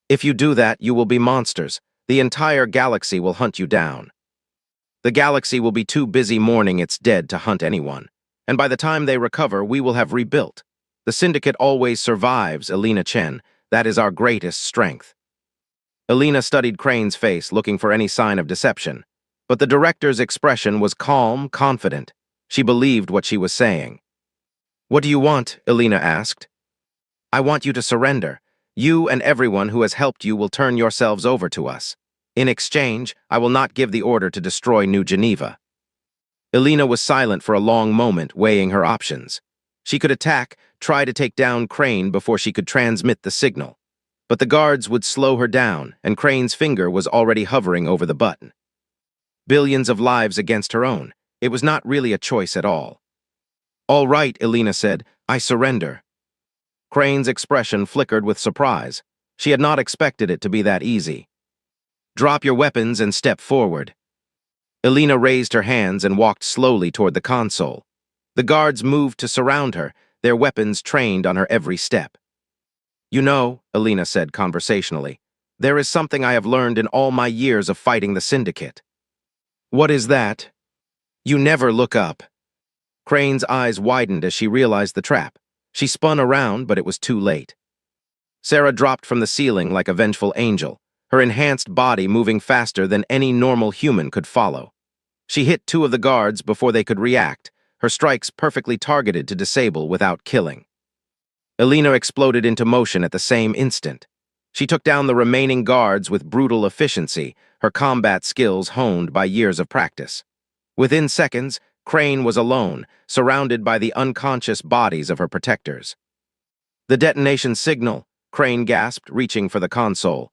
If you do that, you will be monsters. The entire galaxy will hunt you down. The galaxy will be too busy mourning its dead to hunt anyone. And by the time they recover, we will have rebuilt. The Syndicate always survives, Elena Chen. That is our greatest strength." Elena studied Crane's face, looking for any sign of deception. But the director's expression was calm, confident. She believed what she was saying. "What do you want?" Elena asked. "I want you to surrender. You and everyone who has helped you will turn yourselves over to us. In exchange, I will not give the order to destroy New Geneva." Elena was silent for a long moment, weighing her options. She could attack, try to take down Crane before she could transmit the signal. But the guards would slow her down, and Crane's finger was already hovering over the button. Billions of lives against her own. It was not really a choice at all. "All right," Elena said, "I surrender." Crane's expression flickered with surprise. She had not expected it to be that easy. "Drop your weapons and step forward." Elena raised her hands and walked slowly toward the console. The guards moved to surround her, their weapons trained on her every step. "You know," Elena said conversationally, "there is something I have learned in all my years of fighting the Syndicate." "What is that?" "You never look up." Crane's eyes widened as she realized the trap. She spun around, but it was too late. Sarah dropped from the ceiling like a vengeful angel, her enhanced body moving faster than any normal human could follow. She hit two of the guards before they could react, her strikes perfectly targeted to disable without killing. Elena exploded into motion at the same instant. She took down the remaining guards with brutal efficiency, her combat skills honed by years of practice. Within seconds, Crane was alone, surrounded by the unconscious bodies of her protectors. "The detonation signal," Crane gasped, reaching for the console.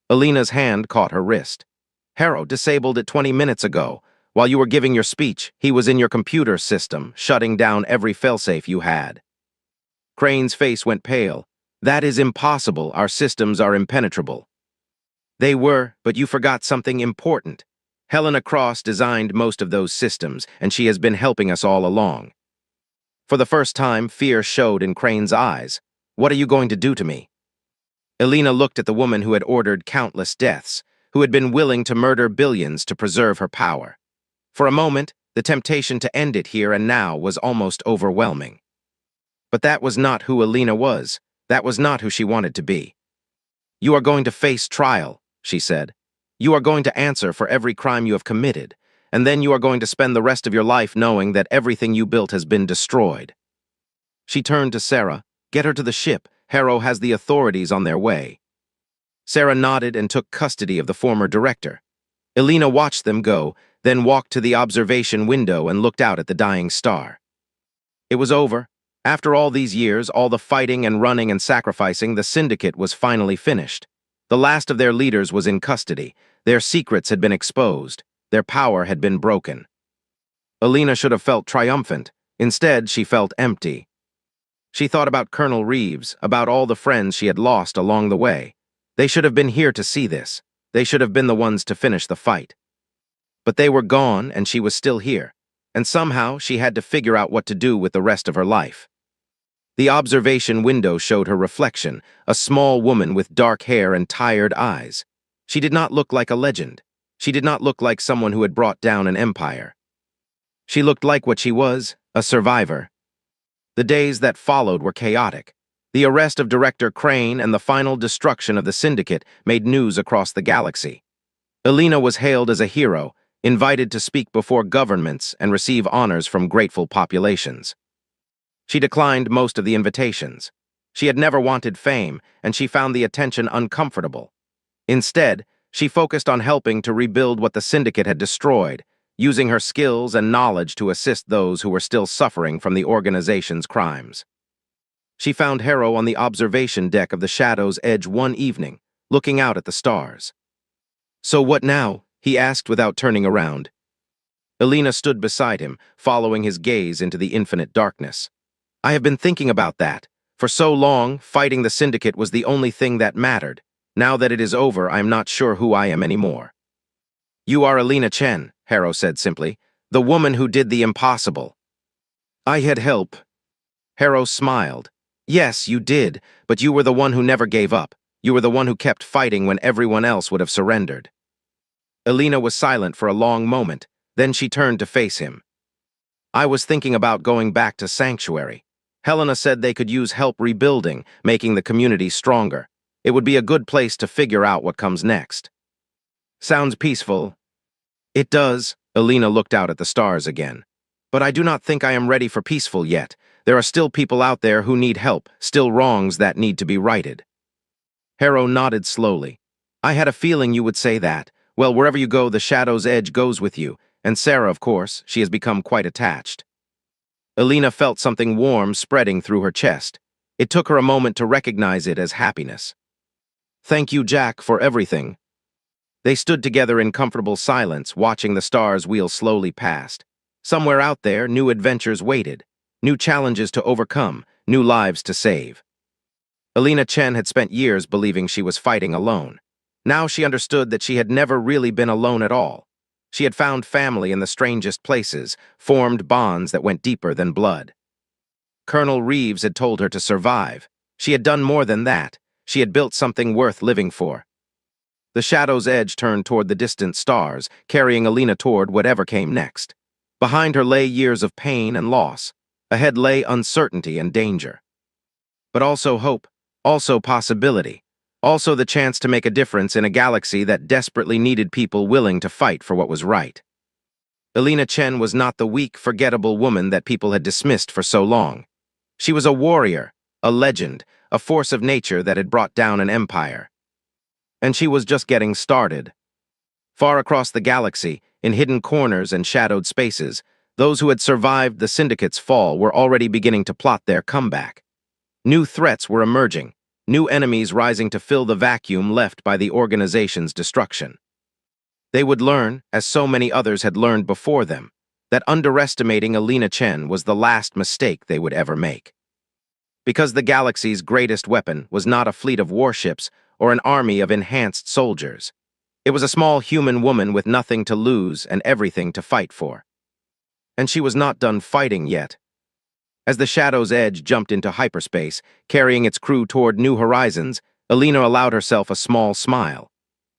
Elena's hand caught her wrist. "Harrow disabled it 20 minutes ago. While you were giving your speech, he was in your computer system, shutting down every failsafe you had." Crane's face went pale. "That is impossible. Our systems are impenetrable." "They were, but you forgot something important. Helena Cross designed most of those systems, and she has been helping us all along." For the first time, fear showed in Crane's eyes. "What are you going to do to me?" Elena looked at the woman who had ordered countless deaths, who had been willing to murder billions to preserve her power. For a moment, the temptation to end it here and now was almost overwhelming. But that was not who Elena was. That was not who she wanted to be. "You are going to face trial," she said. "You are going to answer for every crime you have committed, and then you are going to spend the rest of your life knowing that everything you built has been destroyed." She turned to Sarah. "Get her to the ship. Harrow has the authorities on their way." Sarah nodded and took custody of the former director. Elena watched them go, then walked to the observation window and looked out at the dying star. It was over. After all these years, all the fighting and running and sacrificing, the Syndicate was finally finished. The last of their leaders was in custody. Their secrets had been exposed. Their power had been broken. Elena should have felt triumphant. Instead, she felt empty. She thought about Colonel Reeves, about all the friends she had lost along the way. They should have been here to see this. They should have been the ones to finish the fight. But they were gone, and she was still here. And somehow, she had to figure out what to do with the rest of her life. The observation window showed her reflection, a small woman with dark hair and tired eyes. She did not look like a legend. She did not look like someone who had brought down an empire. She looked like what she was, a survivor. The days that followed were chaotic. The arrest of Director Crane and the final destruction of the Syndicate made news across the galaxy. Elena was hailed as a hero, invited to speak before governments and receive honors from grateful populations. She declined most of the invitations. She had never wanted fame, and she found the attention uncomfortable. Instead, She focused on helping to rebuild what the syndicate had destroyed, using her skills and knowledge to assist those who were still suffering from the organization's crimes. She found Harrow on the observation deck of the Shadow's Edge one evening, looking out at the stars. "So what now?" he asked without turning around. Elena stood beside him, following his gaze into the infinite darkness. "I have been thinking about that. For so long, fighting the syndicate was the only thing that mattered. Now that it is over, I am not sure who I am anymore." "You are Elena Chen," Harrow said simply, "the woman who did the impossible." "I had help." Harrow smiled. "Yes, you did, but you were the one who never gave up. You were the one who kept fighting when everyone else would have surrendered." Elena was silent for a long moment, then she turned to face him. "I was thinking about going back to Sanctuary. Helena said they could use help rebuilding, making the community stronger. It would be a good place to figure out what comes next." "Sounds peaceful." "It does." Elena looked out at the stars again. "But I do not think I am ready for peaceful yet. There are still people out there who need help, still wrongs that need to be righted." Harrow nodded slowly. "I had a feeling you would say that. Well, wherever you go, the Shadow's Edge goes with you. And Sarah, of course, she has become quite attached." Elena felt something warm spreading through her chest. It took her a moment to recognize it as happiness. "Thank you, Jack, for everything." They stood together in comfortable silence, watching the stars wheel slowly past. Somewhere out there, new adventures waited, new challenges to overcome, new lives to save. Elena Chen had spent years believing she was fighting alone. Now she understood that she had never really been alone at all. She had found family in the strangest places, formed bonds that went deeper than blood. Colonel Reeves had told her to survive. She had done more than that. She had built something worth living for. The Shadow's Edge turned toward the distant stars, carrying Elena toward whatever came next. Behind her lay years of pain and loss. Ahead lay uncertainty and danger. But also hope, also possibility, also the chance to make a difference in a galaxy that desperately needed people willing to fight for what was right. Elena Chen was not the weak, forgettable woman that people had dismissed for so long. She was a warrior, a legend, a force of nature that had brought down an empire. And she was just getting started. Far across the galaxy, in hidden corners and shadowed spaces, those who had survived the Syndicate's fall were already beginning to plot their comeback. New threats were emerging, new enemies rising to fill the vacuum left by the organization's destruction. They would learn, as so many others had learned before them, that underestimating Elena Chen was the last mistake they would ever make. Because the galaxy's greatest weapon was not a fleet of warships or an army of enhanced soldiers. It was a small human woman with nothing to lose and everything to fight for. And she was not done fighting yet. As the Shadow's Edge jumped into hyperspace, carrying its crew toward new horizons, Elena allowed herself a small smile.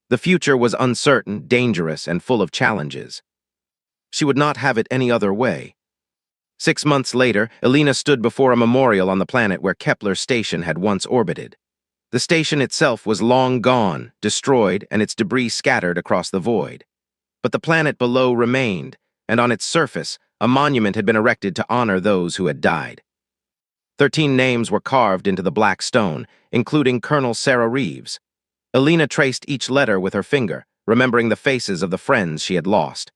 The future was uncertain, dangerous, and full of challenges. She would not have it any other way. 6 months later, Elena stood before a memorial on the planet where Kepler's station had once orbited. The station itself was long gone, destroyed, and its debris scattered across the void. But the planet below remained, and on its surface, a monument had been erected to honor those who had died. 13 names were carved into the black stone, including Colonel Sarah Reeves. Elena traced each letter with her finger, remembering the faces of the friends she had lost.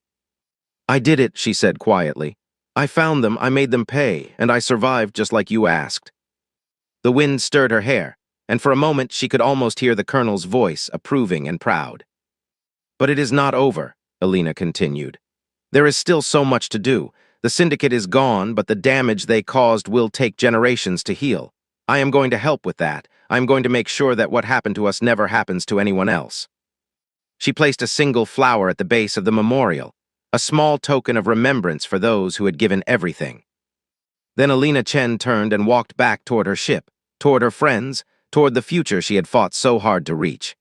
"I did it," she said quietly. "I found them, I made them pay, and I survived just like you asked." The wind stirred her hair, and for a moment she could almost hear the colonel's voice, approving and proud. "But it is not over," Elena continued. "There is still so much to do. The Syndicate is gone, but the damage they caused will take generations to heal. I am going to help with that. I am going to make sure that what happened to us never happens to anyone else." She placed a single flower at the base of the memorial, a small token of remembrance for those who had given everything. Then Elena Chen turned and walked back toward her ship, toward her friends, toward the future she had fought so hard to reach.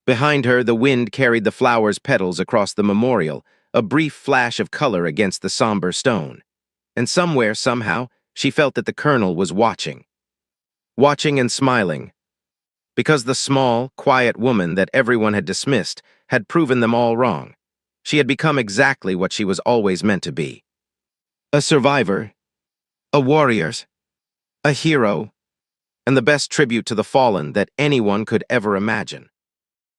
Behind her, the wind carried the flower's petals across the memorial, a brief flash of color against the somber stone. And somewhere, somehow, she felt that the colonel was watching. Watching and smiling. Because the small, quiet woman that everyone had dismissed had proven them all wrong. She had become exactly what she was always meant to be. A survivor. A warrior. A hero. And the best tribute to the fallen that anyone could ever imagine.